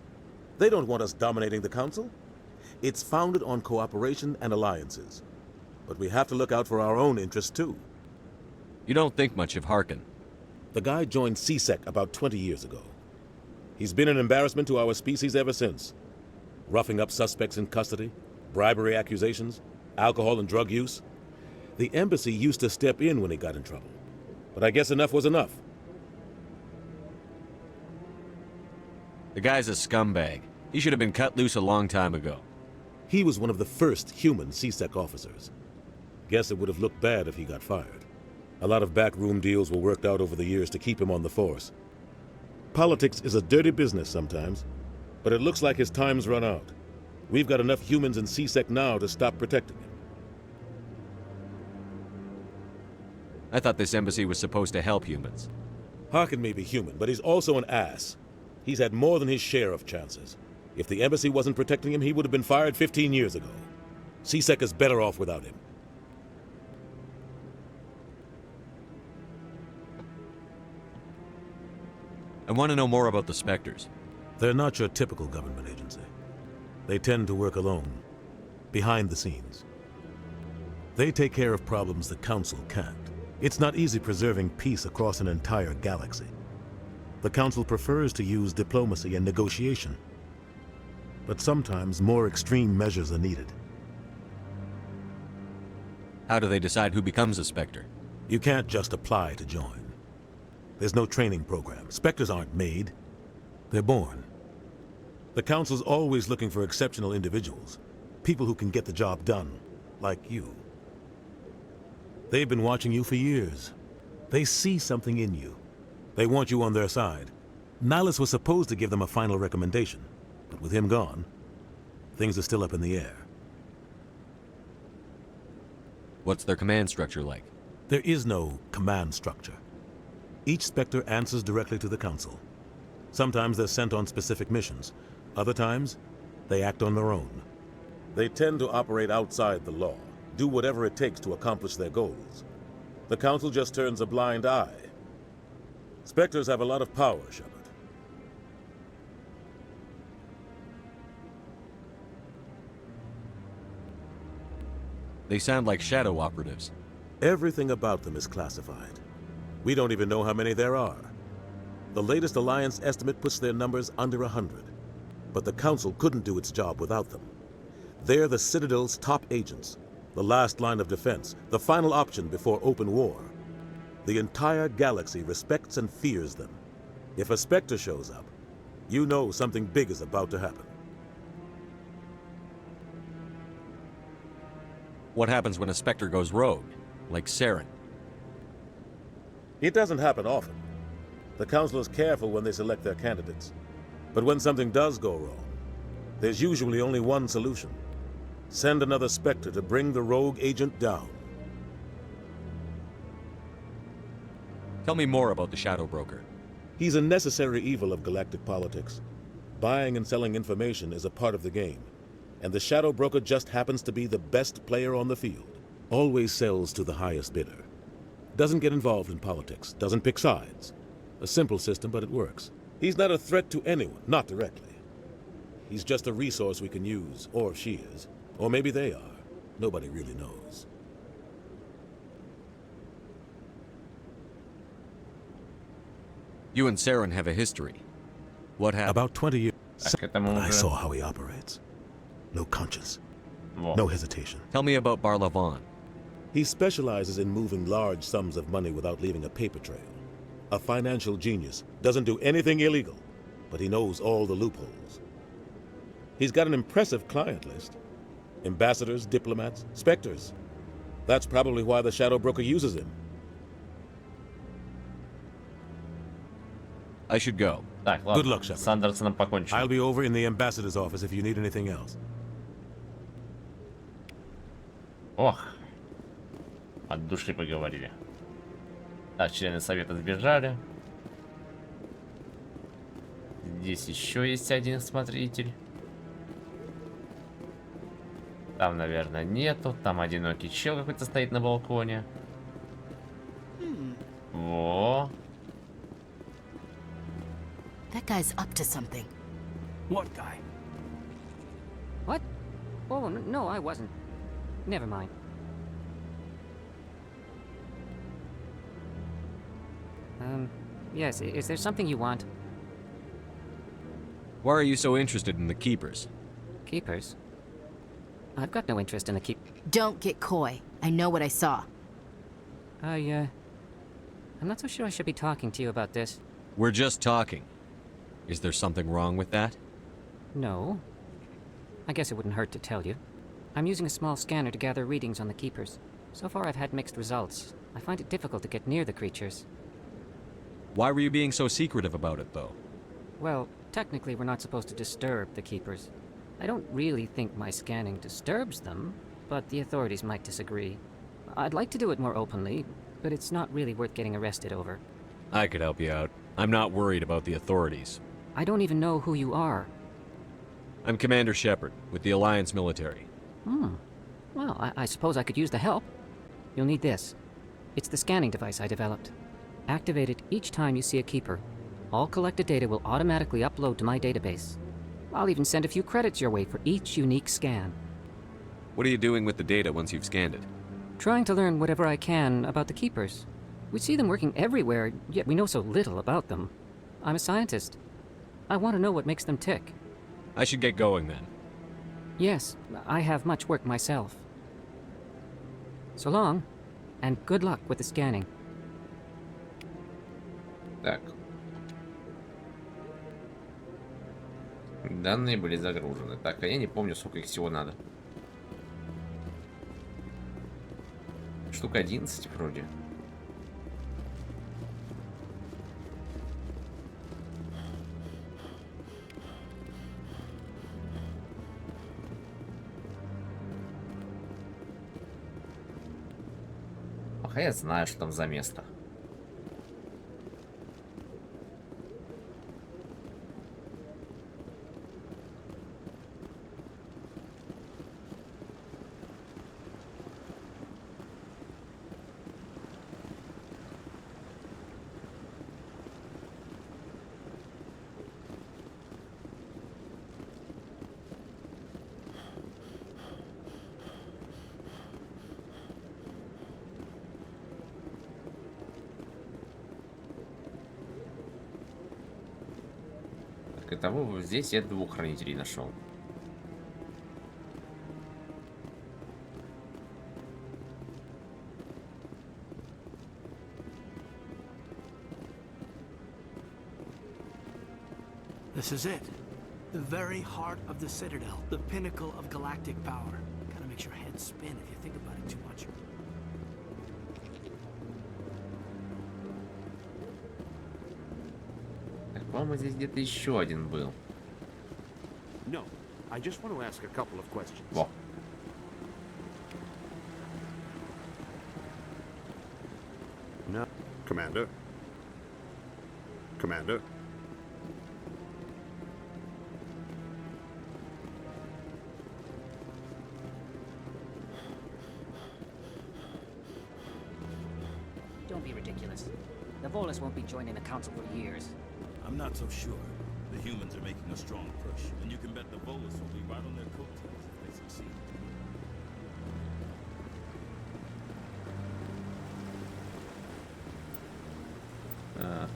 They don't want us dominating the Council. It's founded on cooperation and alliances. But we have to look out for our own interests too. You don't think much of Harkin. The guy joined CSEC about 20 years ago. He's been an embarrassment to our species ever since. Roughing up suspects in custody, bribery accusations, alcohol and drug use. The embassy used to step in when he got in trouble. But I guess enough was enough. The guy's a scumbag. He should have been cut loose a long time ago. He was one of the first human CSEC officers. Guess it would have looked bad if he got fired. A lot of backroom deals were worked out over the years to keep him on the force. Politics is a dirty business sometimes, but it looks like his time's run out. We've got enough humans in CSEC now to stop protecting him. I thought this embassy was supposed to help humans. Harkin may be human, but he's also an ass. He's had more than his share of chances. If the embassy wasn't protecting him, he would have been fired 15 years ago. CSEC is better off without him. I want to know more about the Spectres. They're not your typical government agency. They tend to work alone, behind the scenes. They take care of problems the Council can't. It's not easy preserving peace across an entire galaxy. The Council prefers to use diplomacy and negotiation. But sometimes more extreme measures are needed. How do they decide who becomes a Spectre? You can't just apply to join. There's no training program. Spectres aren't made. They're born. The Council's always looking for exceptional individuals. People who can get the job done, like you. They've been watching you for years. They see something in you. They want you on their side. Nihilus was supposed to give them a final recommendation, but with him gone, things are still up in the air. What's their command structure like? There is no command structure. Each Spectre answers directly to the Council. Sometimes they're sent on specific missions. Other times, they act on their own. They tend to operate outside the law, do whatever it takes to accomplish their goals. The Council just turns a blind eye. Spectres have a lot of power, Shepard. They sound like shadow operatives. Everything about them is classified. We don't even know how many there are. The latest Alliance estimate puts their numbers under 100. But the Council couldn't do its job without them. They're the Citadel's top agents, the last line of defense, the final option before open war. The entire galaxy respects and fears them. If a Spectre shows up, you know something big is about to happen. What happens when a Spectre goes rogue, like Saren? It doesn't happen often. The Council is careful when they select their candidates. But when something does go wrong, there's usually only one solution. Send another Spectre to bring the rogue agent down. Tell me more about the Shadow Broker. He's a necessary evil of galactic politics. Buying and selling information is a part of the game. And the Shadow Broker just happens to be the best player on the field. Always sells to the highest bidder. Doesn't get involved in politics, doesn't pick sides. A simple system, but it works. He's not a threat to anyone, not directly. He's just a resource we can use, or she is. Or maybe they are. Nobody really knows. You and Saren have a history. What happened? About 20 years. I saw how he operates. No conscience. No hesitation. Tell me about Barlavon. He specializes in moving large sums of money without leaving a paper trail. A financial genius. Doesn't do anything illegal, but he knows all the loopholes. He's got an impressive client list. Ambassadors, diplomats, Spectres. That's probably why the Shadow Broker uses him. I should go. Так, ладно. Good luck, Shepard. С Андерсоном покончим. I'll be over in the ambassador's office if you need anything else. Ох. От души поговорили. Так, члены совета сбежали. Здесь еще есть один смотритель. Там, наверное, нету. Там одинокий чел какой-то стоит на балконе. Во. That guy's up to something. What guy? What? Oh, no, I wasn't. Never mind. Yes, is there something you want? Why are you so interested in the Keepers? Keepers? I've got no interest in the Don't get coy. I know what I saw. I'm not so sure I should be talking to you about this. We're just talking. Is there something wrong with that? No. I guess it wouldn't hurt to tell you. I'm using a small scanner to gather readings on the Keepers. So far I've had mixed results. I find it difficult to get near the creatures. Why were you being so secretive about it, though? Well, technically we're not supposed to disturb the Keepers. I don't really think my scanning disturbs them, but the authorities might disagree. I'd like to do it more openly, but it's not really worth getting arrested over. I could help you out. I'm not worried about the authorities. I don't even know who you are. I'm Commander Shepard, with the Alliance military. Well, I suppose I could use the help. You'll need this. It's the scanning device I developed. Activate it each time you see a Keeper. All collected data will automatically upload to my database. I'll even send a few credits your way for each unique scan. What are you doing with the data once you've scanned it? Trying to learn whatever I can about the Keepers. We see them working everywhere, yet we know so little about them. I'm a scientist. I want to know what makes them tick. I should get going then. Yes, I have much work myself. So long. and good luck with the scanning. Так. Данные были загружены. Так, а я не помню, сколько их всего надо. Штук 11 вроде. Ах, я знаю, что там за место. Итого здесь я 2 хранителей нашел. This is it. The very heart of the Citadel. The pinnacle of galactic power. Kinda makes your head spin if you think about it too much. По-моему, здесь где-то еще один был. No, I just want to ask a couple of questions. Во. No. Commander? Commander? Don't be ridiculous. The Volus won't be joining the Council for years. I'm not so sure. The humans are making a strong push, and you can bet the Volus will be right on their coattails if they succeed.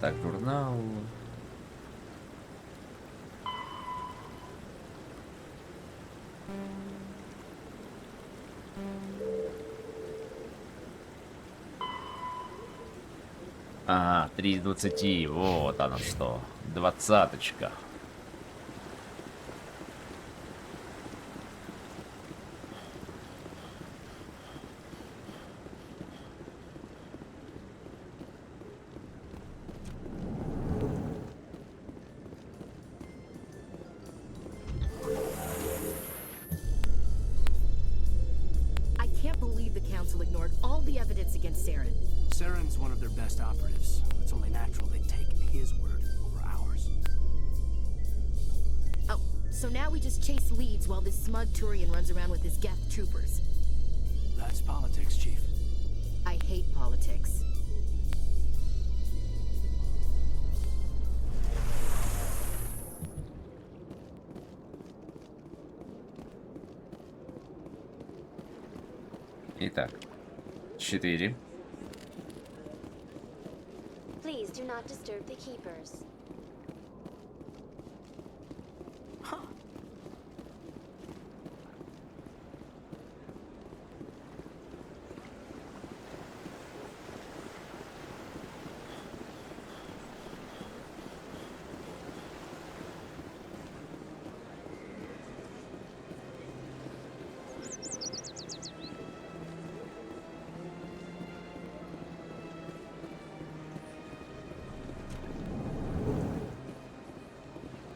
Так, журнал. Ага, 3 из 20. Вот оно что. 20-очка. I can't believe the Council ignored all the evidence against Saren. Saren's one of their best operatives. It's only natural they take his word over ours. Oh, so now we just chase leads while this smug Turian runs around with his Geth troopers. That's politics, Chief. I hate politics. Итак, 4. Please do not disturb the keepers.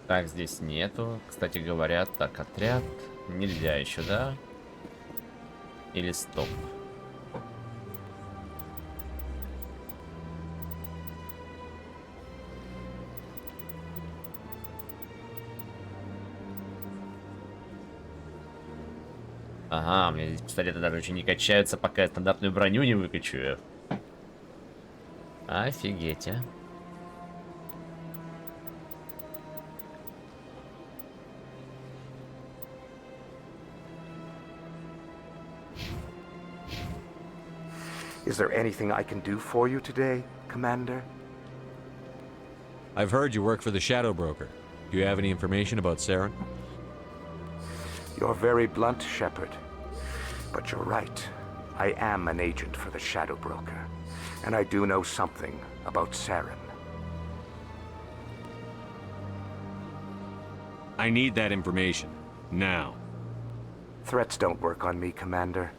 Так, здесь нету. Кстати говоря, так, отряд. Нельзя еще, да? Или стоп? Ага, у меня здесь пистолеты даже очень не качаются, пока я стандартную броню не выкачаю. Офигеть, а. Is there anything I can do for you today, Commander? I've heard you work for the Shadow Broker. Do you have any information about Saren? You're very blunt, Shepard. But you're right. I am an agent for the Shadow Broker, and I do know something about Saren. I need that information. Now. Threats don't work on me, Commander.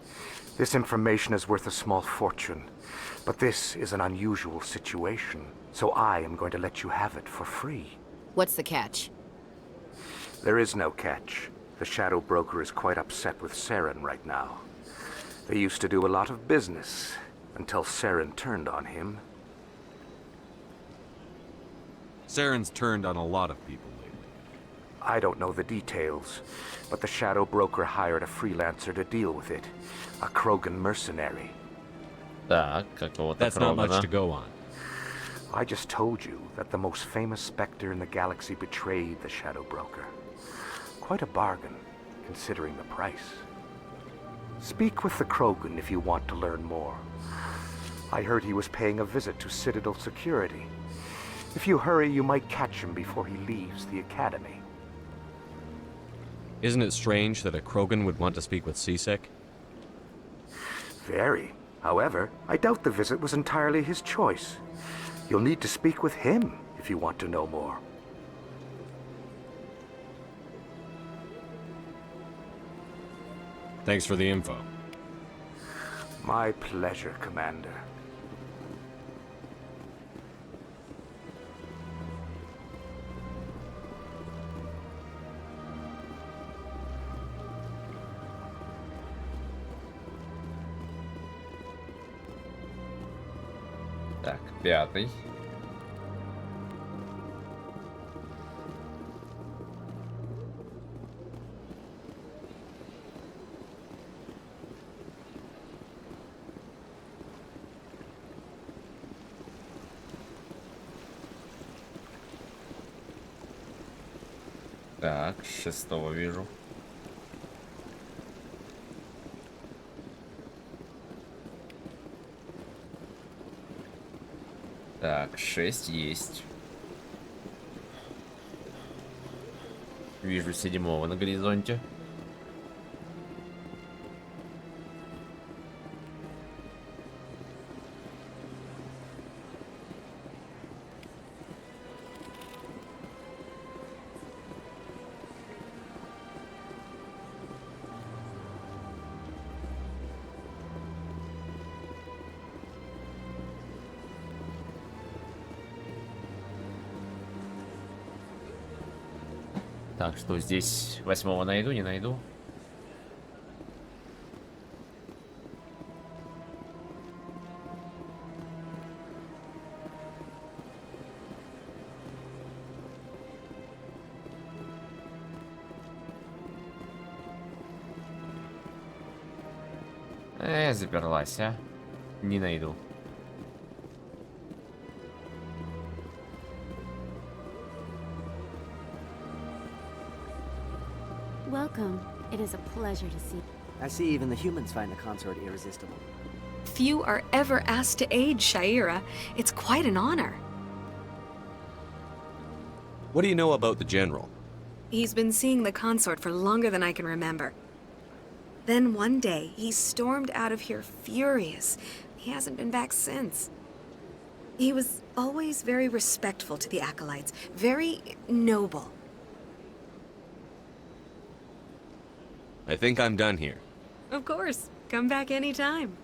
This information is worth a small fortune. But this is an unusual situation, so I am going to let you have it for free. What's the catch? There is no catch. The Shadow Broker is quite upset with Saren right now. They used to do a lot of business, until Saren turned on him. Saren's turned on a lot of people lately. I don't know the details, but the Shadow Broker hired a freelancer to deal with it. A Krogan mercenary. That's not much to go on. I just told you that the most famous Spectre in the galaxy betrayed the Shadow Broker. Quite a bargain, considering the price. Speak with the Krogan if you want to learn more. I heard he was paying a visit to Citadel security. If you hurry, you might catch him before he leaves the Academy. Isn't it strange that a Krogan would want to speak with Sisek? Very. However, I doubt the visit was entirely his choice. You'll need to speak with him if you want to know more. Thanks for the info. My pleasure, Commander. Так, 5. Так, 6 вижу. Так, 6 есть. Вижу 7 на горизонте. Так, что здесь 8 найду, не найду? Заперлась, а? Не найду. Welcome. It is a pleasure to see. I see even the humans find the consort irresistible. Few are ever asked to aid Shaira. It's quite an honor. What do you know about the General? He's been seeing the consort for longer than I can remember. Then one day, he stormed out of here furious. He hasn't been back since. He was always very respectful to the acolytes, very noble. I think I'm done here. Of course. Come back anytime.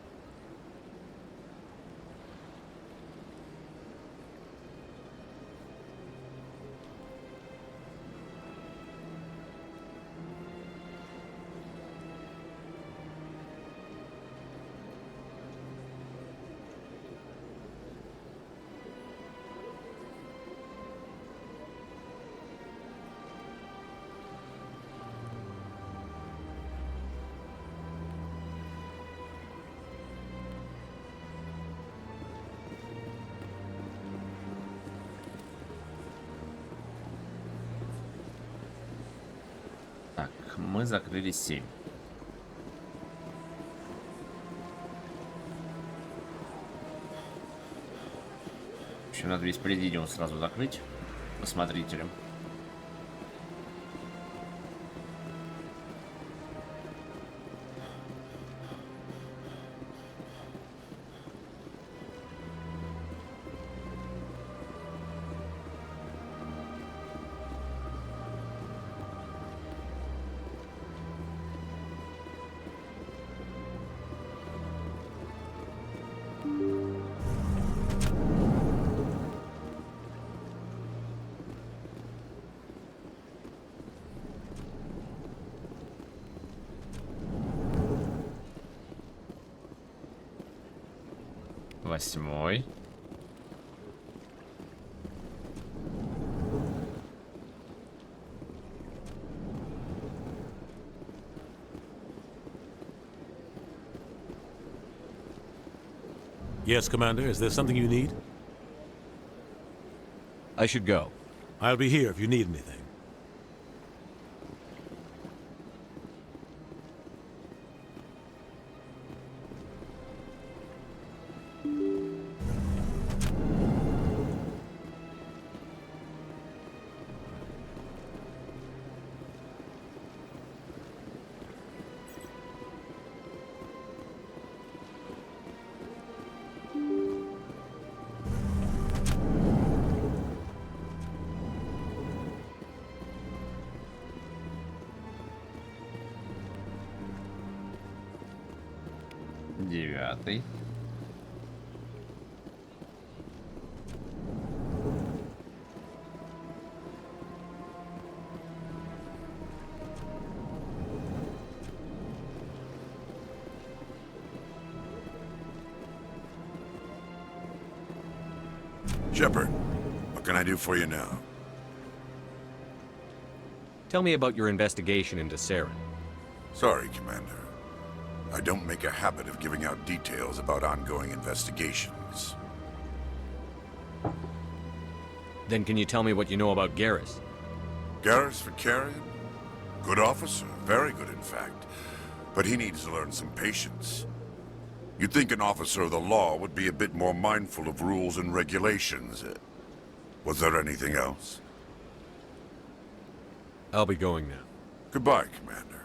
Так, мы закрыли 7. В общем, надо весь президиум сразу закрыть посмотрителям. 8. Yes, Commander. Is there something you need? I should go. I'll be here if you need anything. Девятый. Shepard, what can I do for you now? Tell me about your investigation into Saren. Sorry, Commander. I don't make a habit of giving out details about ongoing investigations. Then can you tell me what you know about Garrus? Garrus Vakarian? Good officer, very good in fact. But he needs to learn some patience. You'd think an officer of the law would be a bit more mindful of rules and regulations. Was there anything else? I'll be going now. Goodbye, Commander.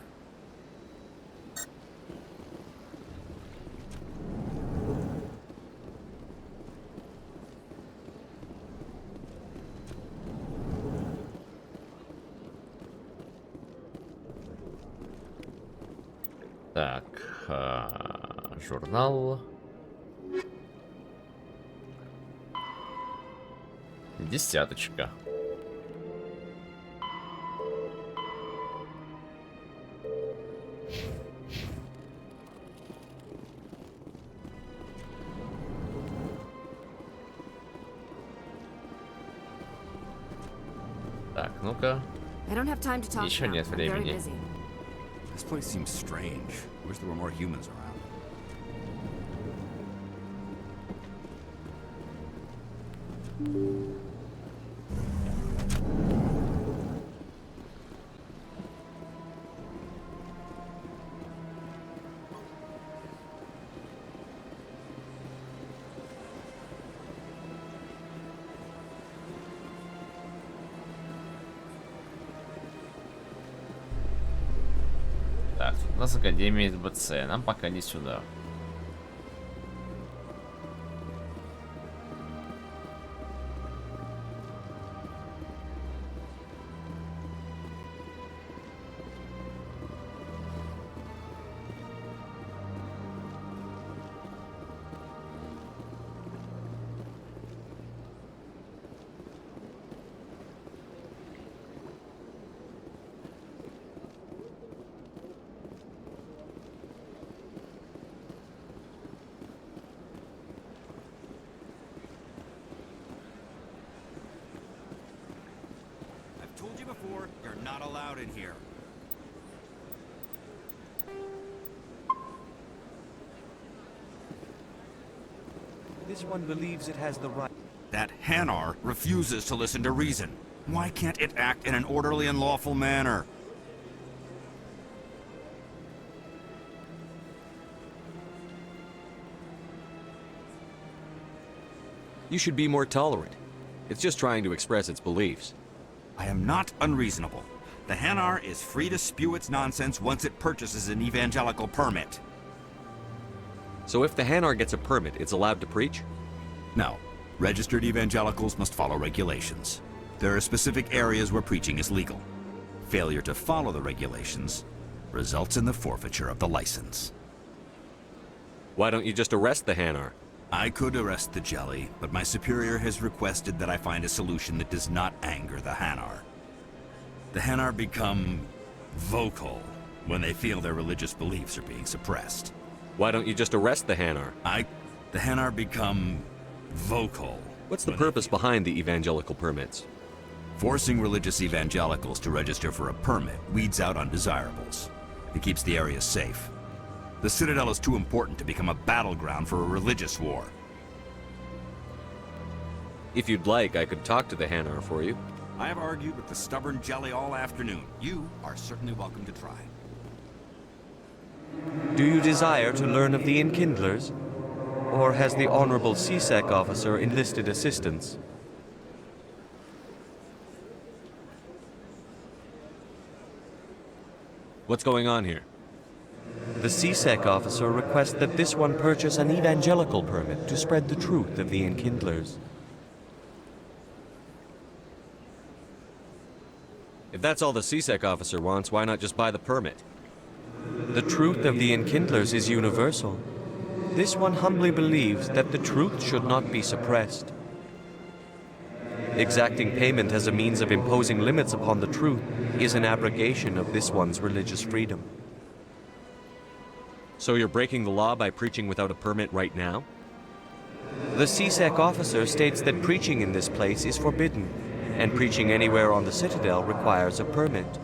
Так, журнал. Десяточка. Так, ну-ка. I don't have time to talk Еще now. нет I'm very времени. busy. This place seems strange. Wish there were more humans around. Так, у нас Академия СБЦ. Нам пока не сюда. I've told you before, you're not allowed in here. This one believes it has the right. That Hanar refuses to listen to reason. Why can't it act in an orderly and lawful manner? You should be more tolerant. It's just trying to express its beliefs. I am not unreasonable. The Hanar is free to spew its nonsense once it purchases an evangelical permit. So if the Hanar gets a permit, it's allowed to preach? No. Registered evangelicals must follow regulations. There are specific areas where preaching is legal. Failure to follow the regulations results in the forfeiture of the license. Why don't you just arrest the Hanar? I could arrest the jelly, but my superior has requested that I find a solution that does not anger the Hanar. The Hanar become vocal when they feel their religious beliefs are being suppressed. Why don't you just arrest the Hanar? The the Hanar become vocal. What's the purpose behind the evangelical permits? Forcing religious evangelicals to register for a permit weeds out undesirables. It keeps the area safe. The Citadel is too important to become a battleground for a religious war. If you'd like, I could talk to the Hanar for you. I have argued with the stubborn jelly all afternoon. You are certainly welcome to try. Do you desire to learn of the Enkindlers? Or has the Honorable CSEC officer enlisted assistance? What's going on here? The CSEC officer requests that this one purchase an evangelical permit to spread the truth of the Enkindlers. If that's all the CSEC officer wants, why not just buy the permit? The truth of the Enkindlers is universal. This one humbly believes that the truth should not be suppressed. Exacting payment as a means of imposing limits upon the truth is an abrogation of this one's religious freedom. So you're breaking the law by preaching without a permit right now? The CSEC officer states that preaching in this place is forbidden, and preaching anywhere on the Citadel requires a permit.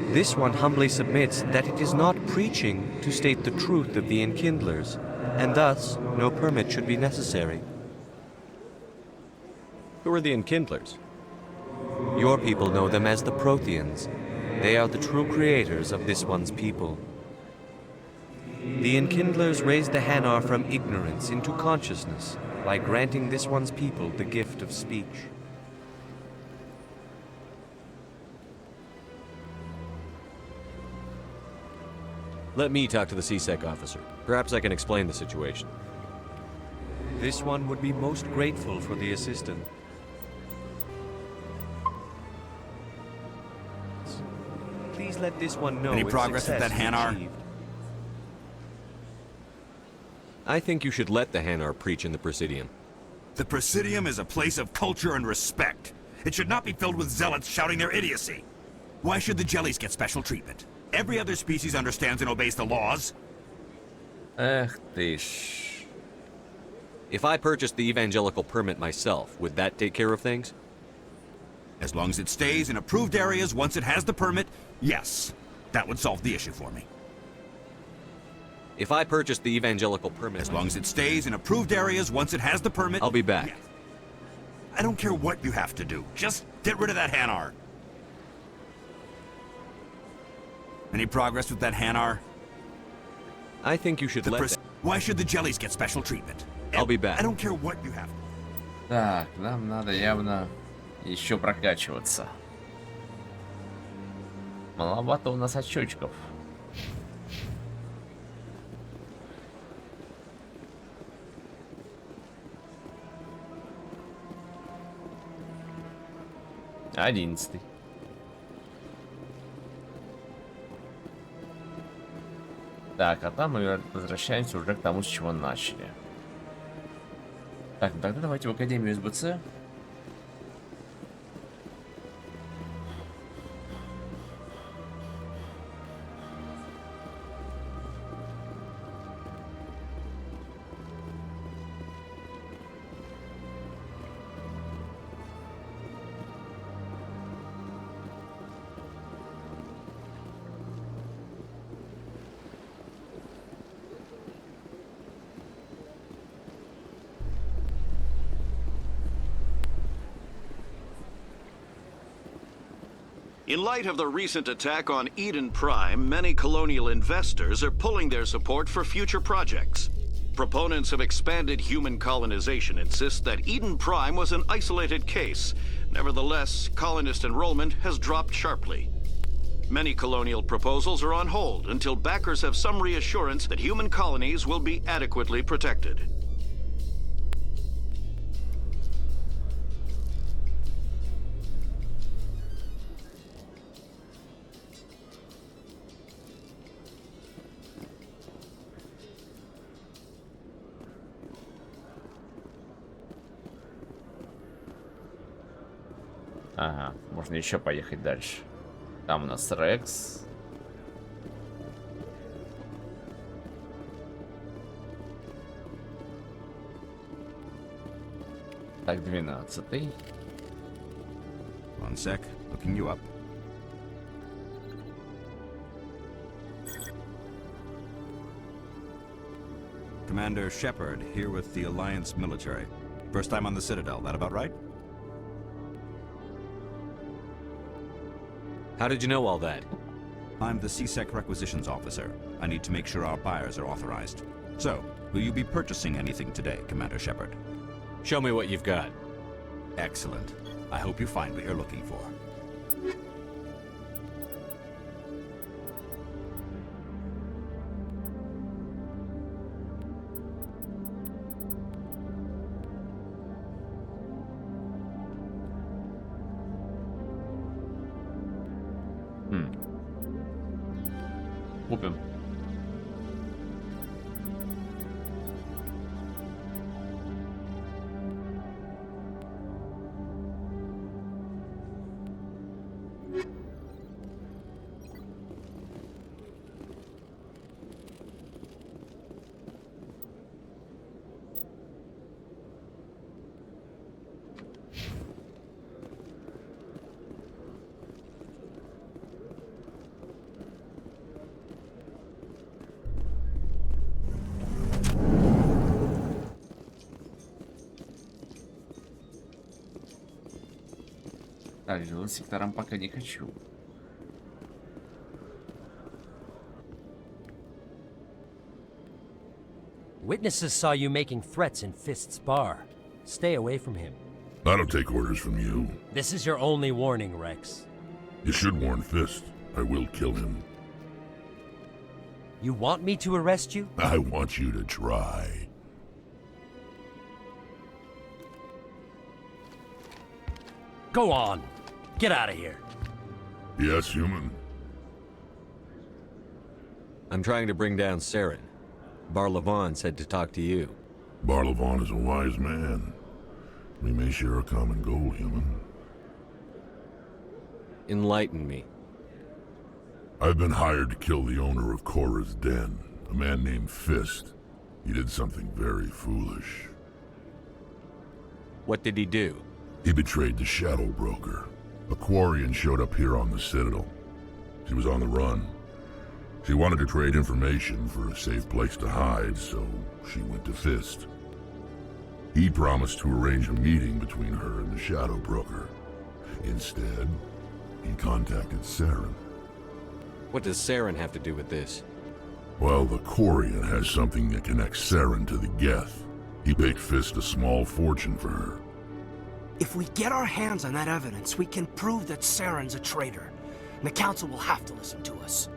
This one humbly submits that it is not preaching to state the truth of the Enkindlers, and thus no permit should be necessary. Who are the Enkindlers? Your people know them as the Protheans. They are the true creators of this one's people. The Enkindlers raised the Hanar from ignorance into consciousness by granting this one's people the gift of speech. Let me talk to the CSEC officer. Perhaps I can explain the situation. This one would be most grateful for the assistance. Please let this one know Any if progress with that success is Hanar? achieved. I think you should let the Hanar preach in the Presidium. The Presidium is a place of culture and respect. It should not be filled with zealots shouting their idiocy. Why should the jellies get special treatment? Every other species understands and obeys the laws. Эх ты ж. If I purchased the evangelical permit myself, would that take care of things? As long as it stays in approved areas once it has the permit, yes. That would solve the issue for me. If I purchased the evangelical permit... As long as it stays in approved areas once it has the permit... I'll be back. Yes. I don't care what you have to do. Just get rid of that Hanar. Any progress with that Hanar? I think you should let Why should the jellies get special treatment? I'll be back. I don't care what you have. Так, нам надо явно еще прокачиваться. Маловато у нас очочков. Одиннадцатый. Так, а там мы возвращаемся уже к тому, с чего начали. Так, ну тогда давайте в Академию СБЦ. In light of the recent attack on Eden Prime, many colonial investors are pulling their support for future projects. Proponents of expanded human colonization insist that Eden Prime was an isolated case. Nevertheless, colonist enrollment has dropped sharply. Many colonial proposals are on hold until backers have some reassurance that human colonies will be adequately protected. Ага, можно еще поехать дальше. Там у нас Рекс. Так, 12-й. One sec, looking you up. Commander Shepard, here with the Alliance military. First time on the Citadel, that about right? How did you know all that? I'm the CSEC requisitions officer. I need to make sure our buyers are authorized. So, will you be purchasing anything today, Commander Shepard? Show me what you've got. Excellent. I hope you find what you're looking for. Купим. Так, жилым секторам пока не хочу. Witnesses saw you making threats in Fist's bar. Stay away from him. I don't take orders from you. This is your only warning, Rex. You should warn Fist. I will kill him. You want me to arrest you? I want you to try. Go on. Get out of here. Yes, human. I'm trying to bring down Saren. Barlavon said to talk to you. Barlavon is a wise man. We may share a common goal, human. Enlighten me. I've been hired to kill the owner of Korra's Den, a man named Fist. He did something very foolish. What did he do? He betrayed the Shadow Broker. A Quarian showed up here on the Citadel. She was on the run. She wanted to trade information for a safe place to hide, so she went to Fist. He promised to arrange a meeting between her and the Shadow Broker. Instead, he contacted Saren. What does Saren have to do with this? Well, the Quarian has something that connects Saren to the Geth. He paid Fist a small fortune for her. If we get our hands on that evidence, we can prove that Saren's a traitor. And the Council will have to listen to us.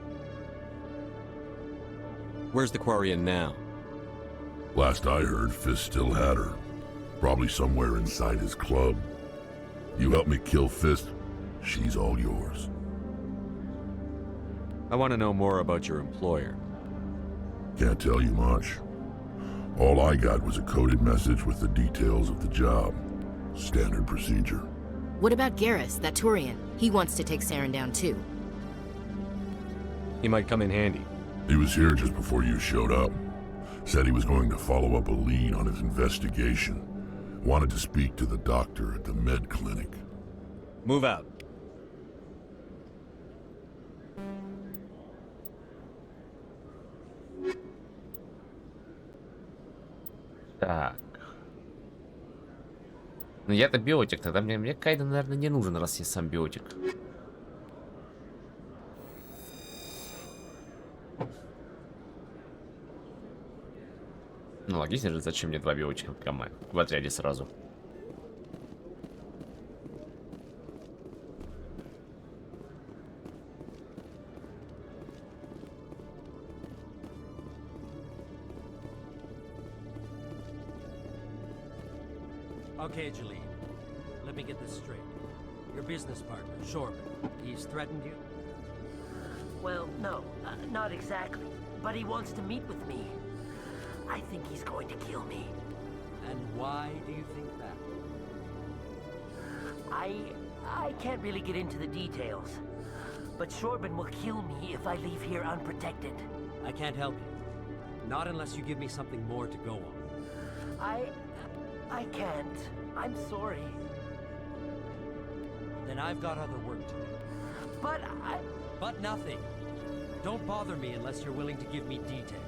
Where's the Quarian now? Last I heard, Fist still had her. Probably somewhere inside his club. You help me kill Fist, she's all yours. I want to know more about your employer. Can't tell you much. All I got was a coded message with the details of the job. Standard procedure. What about Garrus, that Turian? He wants to take Saren down too. He might come in handy. He was here just before you showed up. Said he was going to follow up a lead on his investigation. Wanted to speak to the doctor at the med clinic. Move out. Так. Ну я-то биотик, тогда мне Кайден, наверное, не нужен, раз я сам биотик. Ну логично же, зачем мне два биотика в отряде сразу. Okay, Jalene. Let me get this straight. Your business partner, Shorman, he's threatened you? Well, no, not exactly. But he wants to meet with me. I think he's going to kill me. And why do you think that? I can't really get into the details. But Shorban will kill me if I leave here unprotected. I can't help you. Not unless you give me something more to go on. I can't. I'm sorry. Then I've got other work to do. But nothing. Don't bother me unless you're willing to give me details.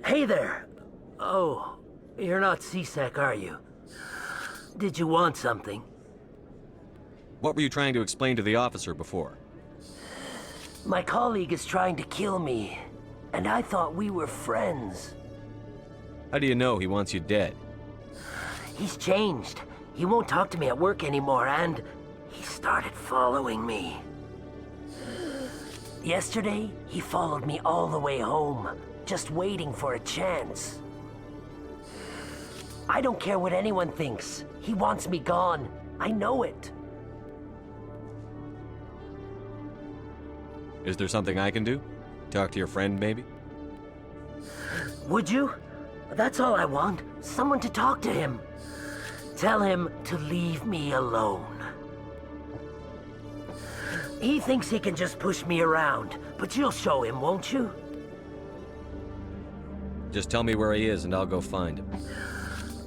Hey there! Oh, you're not C-Sec, are you? Did you want something? What were you trying to explain to the officer before? My colleague is trying to kill me, and I thought we were friends. How do you know he wants you dead? He's changed. He won't talk to me at work anymore, and he started following me. Yesterday, he followed me all the way home, just waiting for a chance. I don't care what anyone thinks. He wants me gone. I know it. Is there something I can do? Talk to your friend, maybe? Would you? That's all I want. Someone to talk to him. Tell him to leave me alone. He thinks he can just push me around, but you'll show him, won't you? Just tell me where he is and I'll go find him.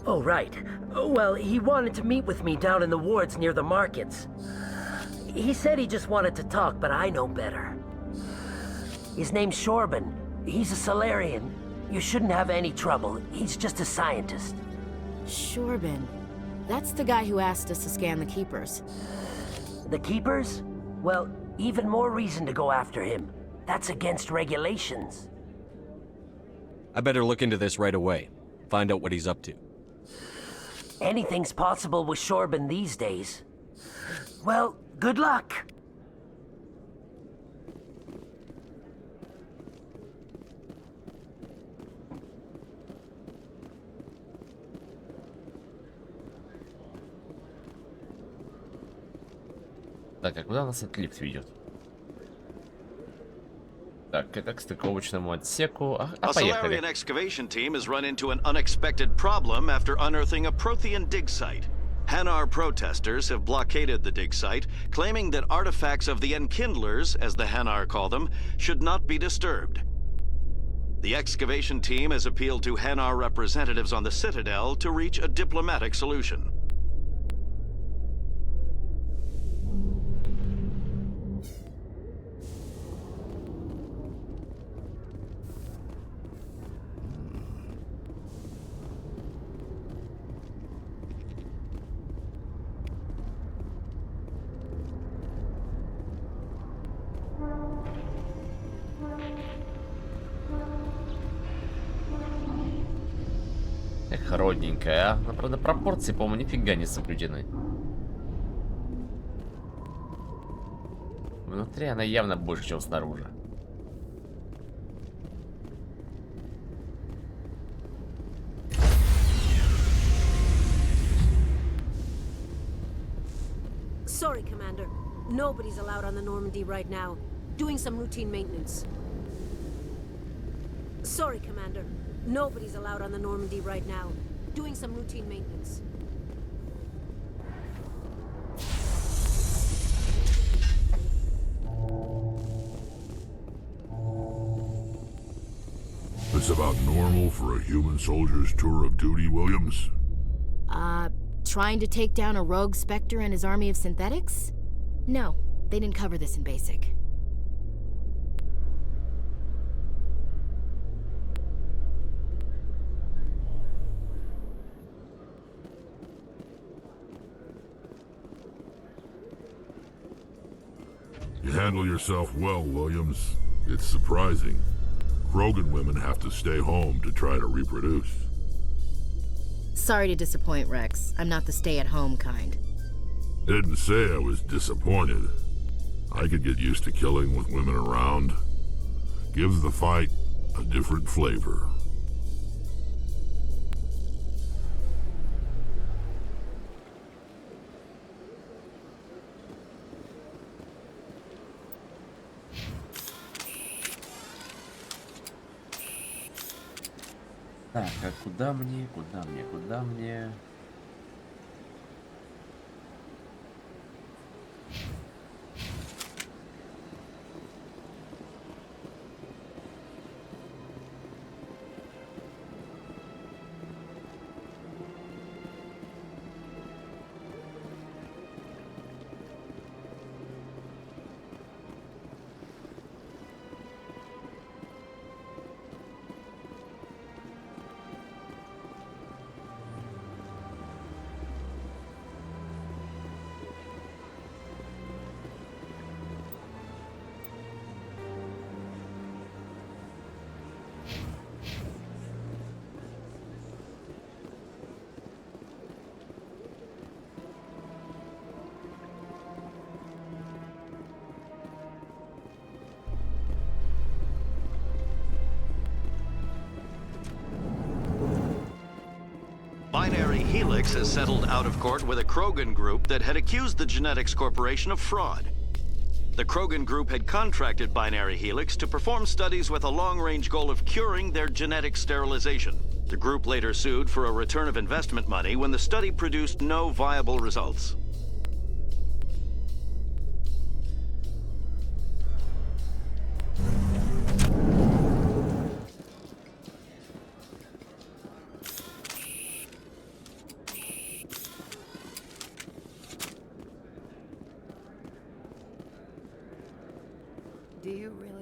Oh, right. Well, he wanted to meet with me down in the wards near the markets. He said he just wanted to talk, but I know better. His name's Shorban. He's a Solarian. You shouldn't have any trouble. He's just a scientist. Shorban. That's the guy who asked us to scan the Keepers. The Keepers? Well, even more reason to go after him. That's against regulations. I better look into this right away. Find out what he's up to. Anything's possible with Shorban these days. Well, good luck. Так, а куда нас этот лифт ведет? Так, это к стыковочному отсеку. A Поехали. Solarian excavation team has run into an unexpected problem after unearthing a Prothean dig site. Hanar protesters have blockaded the dig site, claiming that artifacts of the Enkindlers, as the Hanar call them, should not be disturbed. The excavation team has appealed to Hanar representatives on the Citadel to reach a diplomatic solution. Эх, родненькая, а? Но, правда, пропорции, по-моему, нифига не соблюдены. Внутри она явно больше, чем снаружи. Sorry, Commander. Nobody's allowed on the Normandy right now. Doing some routine maintenance. Sorry, Commander. Nobody's allowed on the Normandy right now. Doing some routine maintenance. It's about normal for a human soldier's tour of duty, Williams? Trying to take down a rogue Spectre and his army of synthetics? No, they didn't cover this in basic. You handle yourself well, Williams. It's surprising. Krogan women have to stay home to try to reproduce. Sorry to disappoint, Rex. I'm not the stay-at-home kind. Didn't say I was disappointed. I could get used to killing with women around. Gives the fight a different flavor. Так, а куда мне? Binary Helix has settled out of court with a Krogan group that had accused the Genetics Corporation of fraud. The Krogan group had contracted Binary Helix to perform studies with a long-range goal of curing their genetic sterilization. The group later sued for a return of investment money when the study produced no viable results.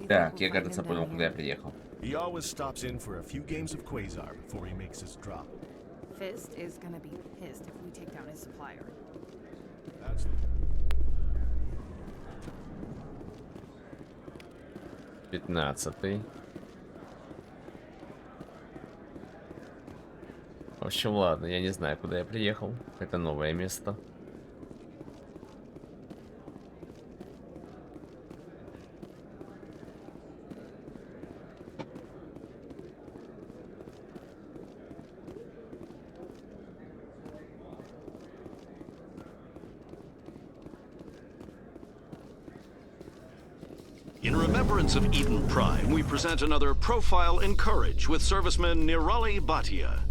Так, я, кажется, понял, куда я приехал. He always stops in for a few games of Quasar before he makes his drop. Fist is gonna be pissed if we take down his supplier. Пятнадцатый. В общем, ладно, я не знаю, куда я приехал. Это новое место. In remembrance of Eden Prime, we present another profile in courage with serviceman Nirali Bhatia.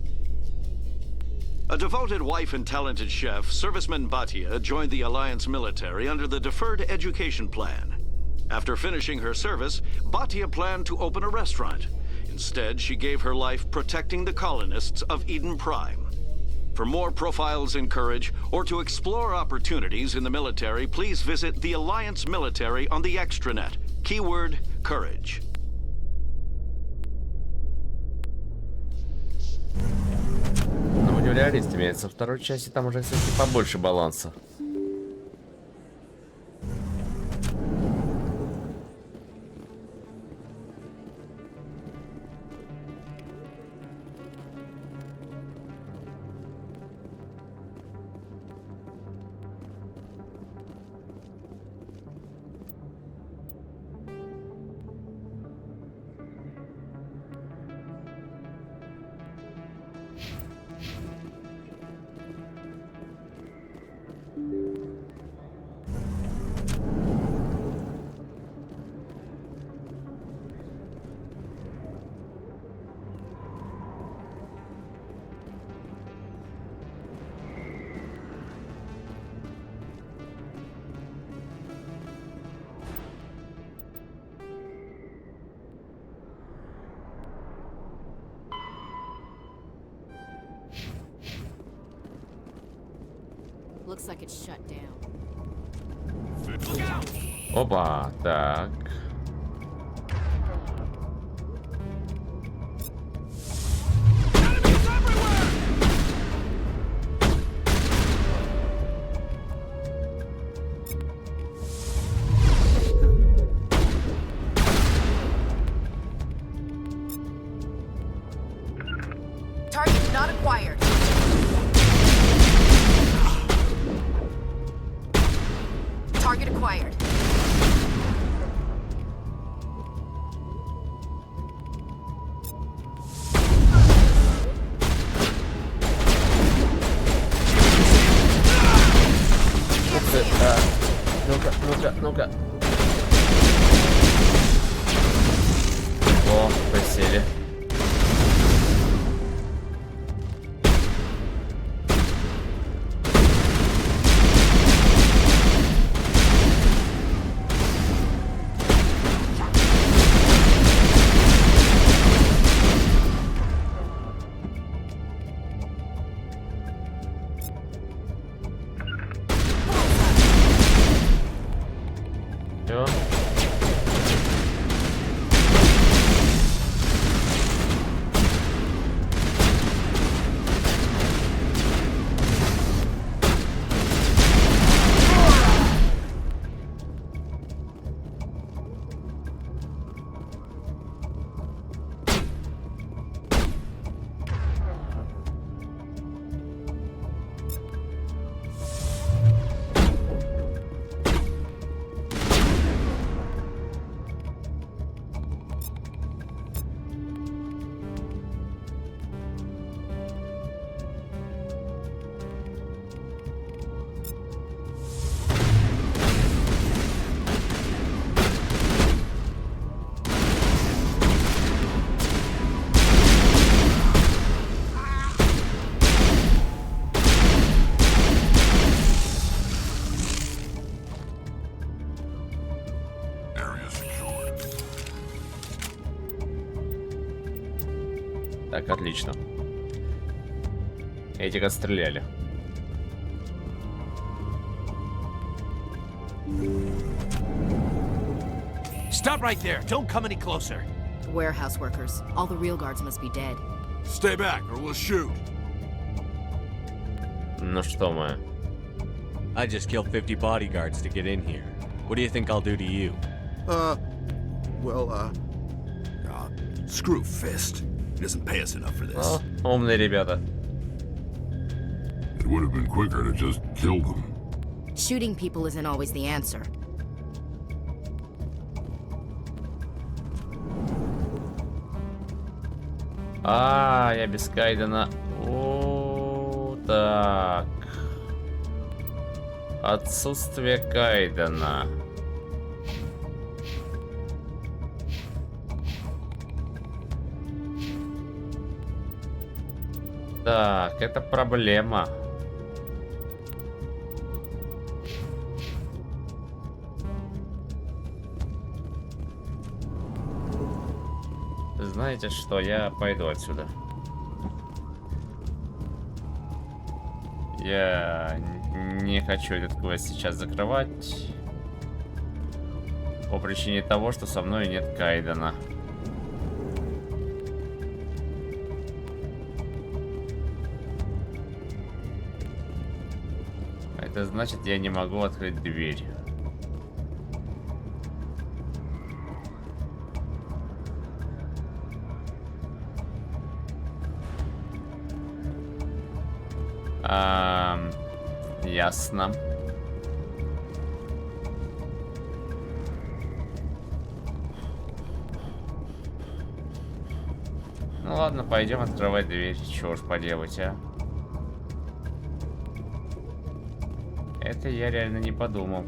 A devoted wife and talented chef, serviceman Bhatia joined the Alliance military under the Deferred Education Plan. After finishing her service, Bhatia planned to open a restaurant. Instead, she gave her life protecting the colonists of Eden Prime. For more profiles in courage, or to explore opportunities in the military, please visit the Alliance military on the extranet. Keyword, courage. Ну, будем реалистами, со второй части там уже, кстати, побольше баланса. Looks like it's shut down. Опа, так. Target acquired. Ну-ка. О, присели. Всё. Так, отлично. Этих отстреляли. Stop right there. Don't come any closer. Warehouse workers. All the real guards must be dead. Stay back or we'll shoot. Ну что мы? I just killed 50 bodyguards to get in here. What do you think I'll do to you? Screw Fist. He doesn't pay us enough for this. О, умные ребята. It would have been quicker to just kill them. Shooting people isn't always the answer. Я без Кайдена. О, так. Отсутствие Кайдена. Так, это проблема. Знаете что, я пойду отсюда. Я не хочу этот квест сейчас закрывать. По причине того, что со мной нет Кайдена. Это значит, я не могу открыть дверь. Ясно. Ну ладно, пойдем открывать дверь. Чего уж поделать, а? Это я реально не подумал.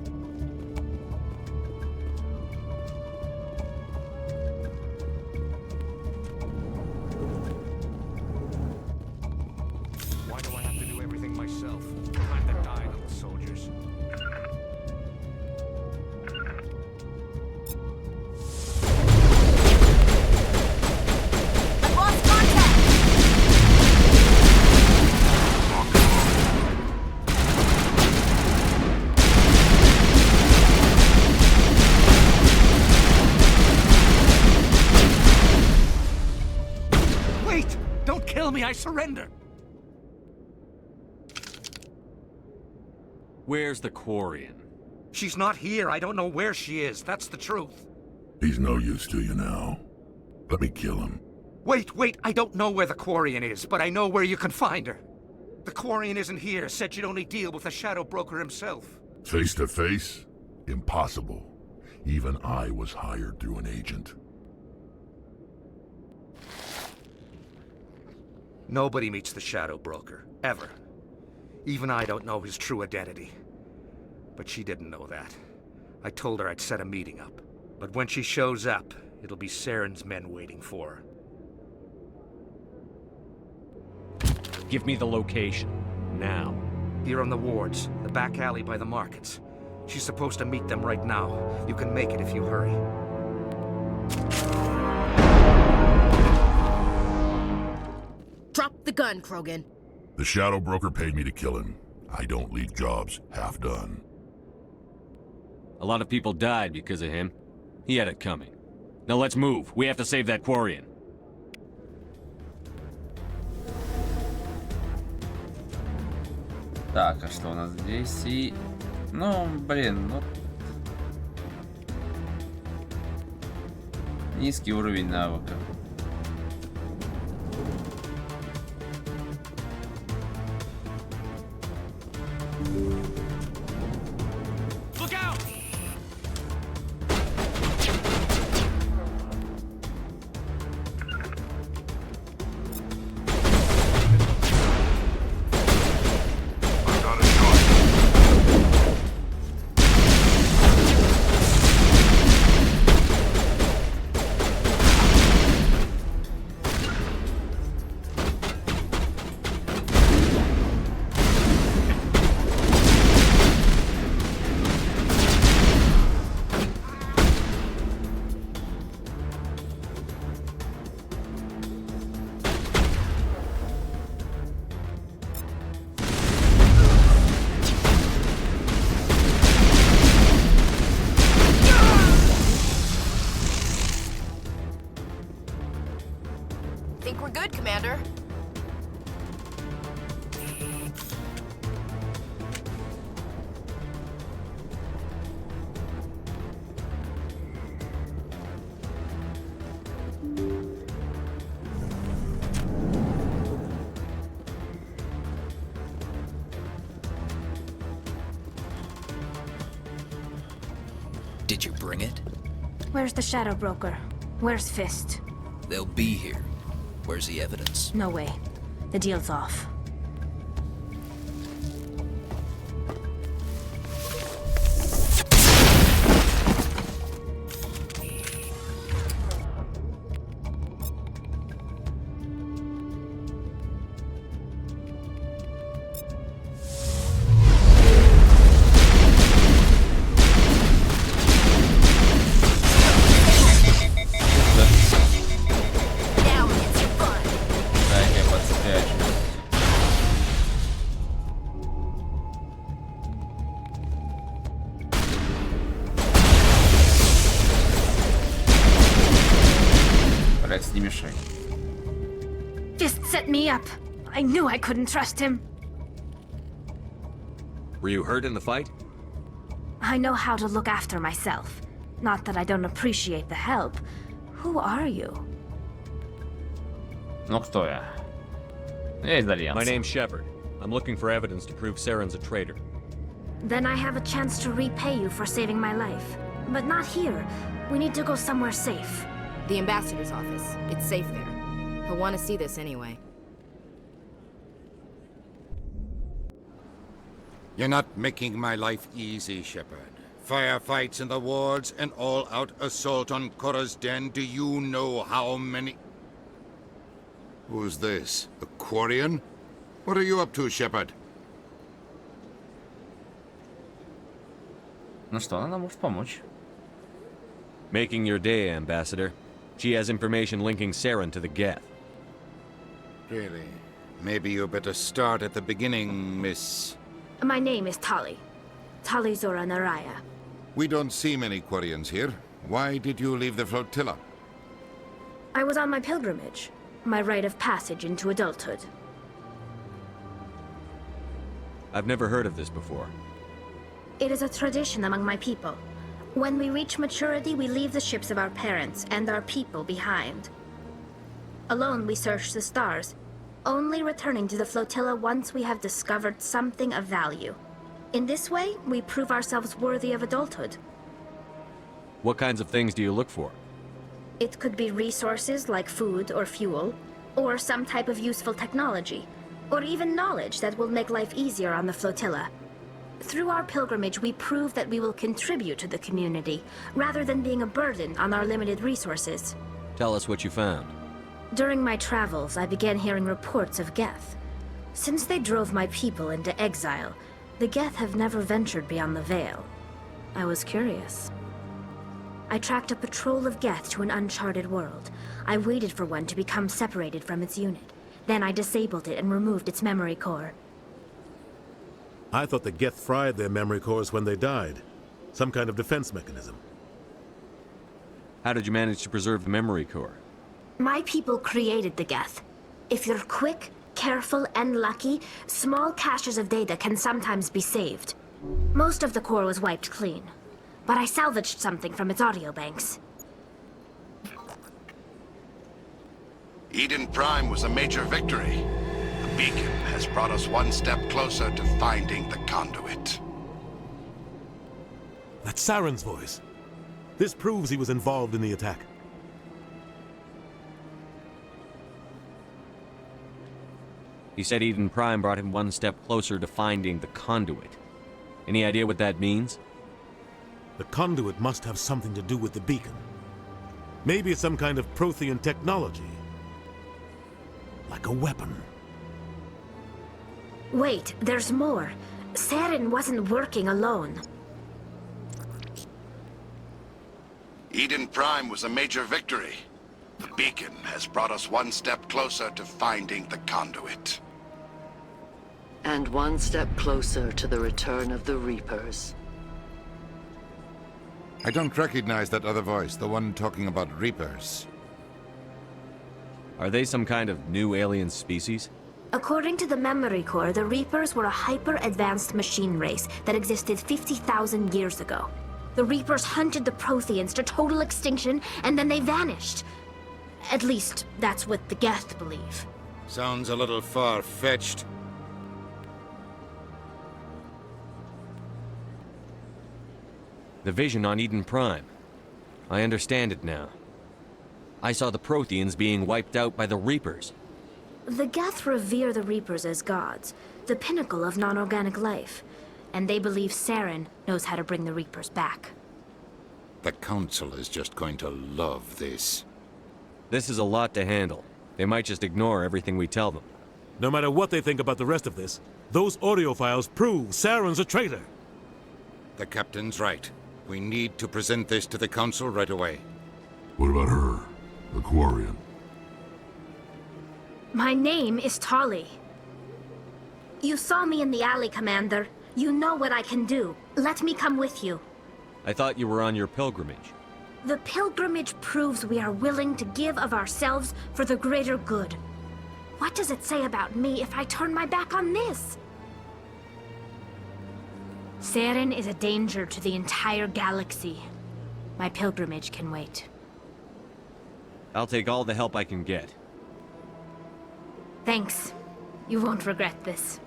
Why do I have to do everything myself? Time to die, little soldiers. I've lost contact! Wait! Don't kill me, I surrender! Where's the Quarian? She's not here. I don't know where she is. That's the truth. He's no use to you now. Let me kill him. Wait. I don't know where the Quarian is, but I know where you can find her. The Quarian isn't here. Said you'd only deal with the Shadow Broker himself. Face to face? Impossible. Even I was hired through an agent. Nobody meets the Shadow Broker, ever. Even I don't know his true identity. But she didn't know that. I told her I'd set a meeting up. But when she shows up, it'll be Saren's men waiting for her. Give me the location. Now. Here on the wards, the back alley by the markets. She's supposed to meet them right now. You can make it if you hurry. Drop the gun, Krogan. The Shadow Broker paid me to kill him. I don't leave jobs half done. A lot of people died because of him. He had it coming. Now let's move. We have to save that Quarian. Так, а что у нас здесь? И... Ну, блин, ну... Низкий уровень навыка. Look out! Think we're good, Commander. Did you bring it? Where's the Shadow Broker? Where's Fist? They'll be here. Where's the evidence? No way. The deal's off. Не мешай. Fist set me up. I knew I couldn't trust him. Were you hurt in the fight? I know how to look after myself. Not that I don't appreciate the help. Who are you? Ну кто я? Я из Альянса. My name's Shepard. I'm looking for evidence to prove Saren's a traitor. Then I have a chance to repay you for saving my life. But not here. We need to go somewhere safe. The ambassador's office. It's safe there. He'll want to see this anyway. You're not making my life easy, Shepard. Firefights in the wards, an all-out assault on Korra's den. Do you know how many... Who's this? The Quarian? What are you up to, Shepard? Ну что, она нам может помочь. Making your day, Ambassador. She has information linking Saren to the Geth. Really? Maybe you better start at the beginning, Miss... My name is Tali. Tali Zora Naraya. We don't see many Quarians here. Why did you leave the flotilla? I was on my pilgrimage. My rite of passage into adulthood. I've never heard of this before. It is a tradition among my people. When we reach maturity, we leave the ships of our parents and our people behind. Alone, we search the stars, only returning to the flotilla once we have discovered something of value. In this way, we prove ourselves worthy of adulthood. What kinds of things do you look for? It could be resources like food or fuel, or some type of useful technology, or even knowledge that will make life easier on the flotilla. Through our pilgrimage, we prove that we will contribute to the community, rather than being a burden on our limited resources. Tell us what you found. During my travels, I began hearing reports of Geth. Since they drove my people into exile, the Geth have never ventured beyond the Veil. I was curious. I tracked a patrol of Geth to an uncharted world. I waited for one to become separated from its unit. Then I disabled it and removed its memory core. I thought the Geth fried their memory cores when they died. Some kind of defense mechanism. How did you manage to preserve the memory core? My people created the Geth. If you're quick, careful, and lucky, small caches of data can sometimes be saved. Most of the core was wiped clean, but I salvaged something from its audio banks. Eden Prime was a major victory. The beacon has brought us one step closer to finding the conduit. That's Saren's voice. This proves he was involved in the attack. He said Eden Prime brought him one step closer to finding the conduit. Any idea what that means? The conduit must have something to do with the beacon. Maybe it's some kind of Prothean technology. Like a weapon. Wait, there's more. Saren wasn't working alone. Eden Prime was a major victory. The beacon has brought us one step closer to finding the conduit. And one step closer to the return of the Reapers. I don't recognize that other voice, the one talking about Reapers. Are they some kind of new alien species? According to the memory core, the Reapers were a hyper-advanced machine race that existed 50,000 years ago. The Reapers hunted the Protheans to total extinction, and then they vanished. At least, that's what the Geth believe. Sounds a little far-fetched. The vision on Eden Prime. I understand it now. I saw the Protheans being wiped out by the Reapers. The Geth revere the Reapers as gods, the pinnacle of non-organic life. And they believe Saren knows how to bring the Reapers back. The Council is just going to love this. This is a lot to handle. They might just ignore everything we tell them. No matter what they think about the rest of this, those audio files prove Saren's a traitor. The Captain's right. We need to present this to the Council right away. What about her? The Quarian? My name is Tali. You saw me in the alley, Commander. You know what I can do. Let me come with you. I thought you were on your pilgrimage. The pilgrimage proves we are willing to give of ourselves for the greater good. What does it say about me if I turn my back on this? Saren is a danger to the entire galaxy. My pilgrimage can wait. I'll take all the help I can get. Thanks. You won't regret this.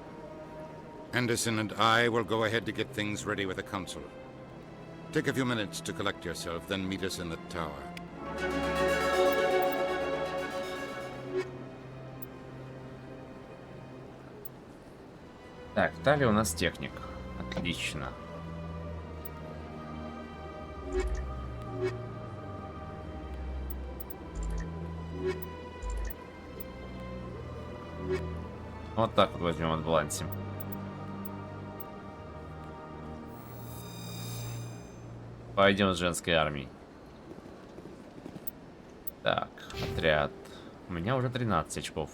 Anderson and I will go ahead to get things ready with the Council. Take a few minutes to collect yourself, then meet us in the tower. Так, Тали у нас техник. Отлично. Вот так вот возьмем, отбалансим. Пойдем с женской армией. Так, отряд. У меня уже 13 очков.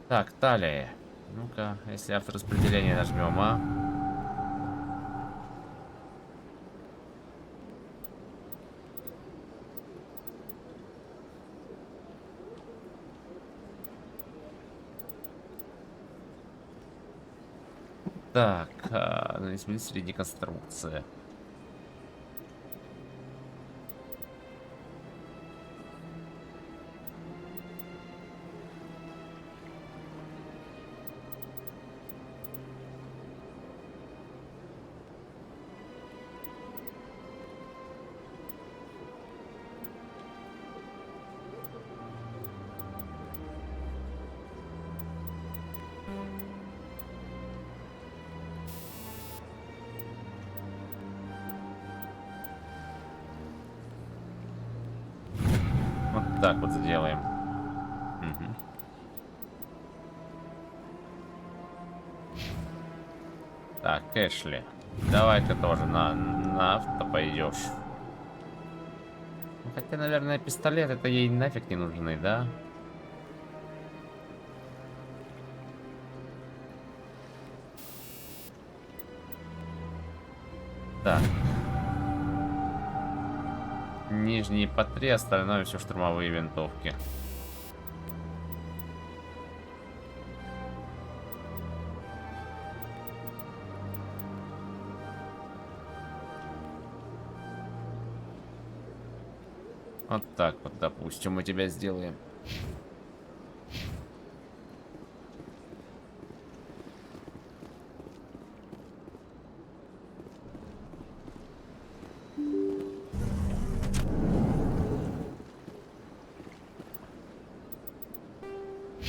Так, Талия. Ну-ка, если автораспределение нажмем А. Так, изменить среди конструкции. так вот сделаем. Угу. Так, Эшли, давай ты тоже на авто пойдешь. Хотя, наверное, пистолет это ей нафиг не нужны, да? Так. Нижние по 3, остальное все штурмовые винтовки. Вот так вот, допустим, мы тебя сделаем.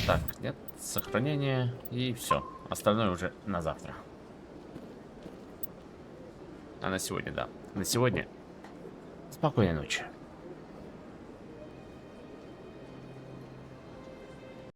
Так, нет, сохранение и все. Остальное уже на завтра. А на сегодня, да. На сегодня спокойной ночи.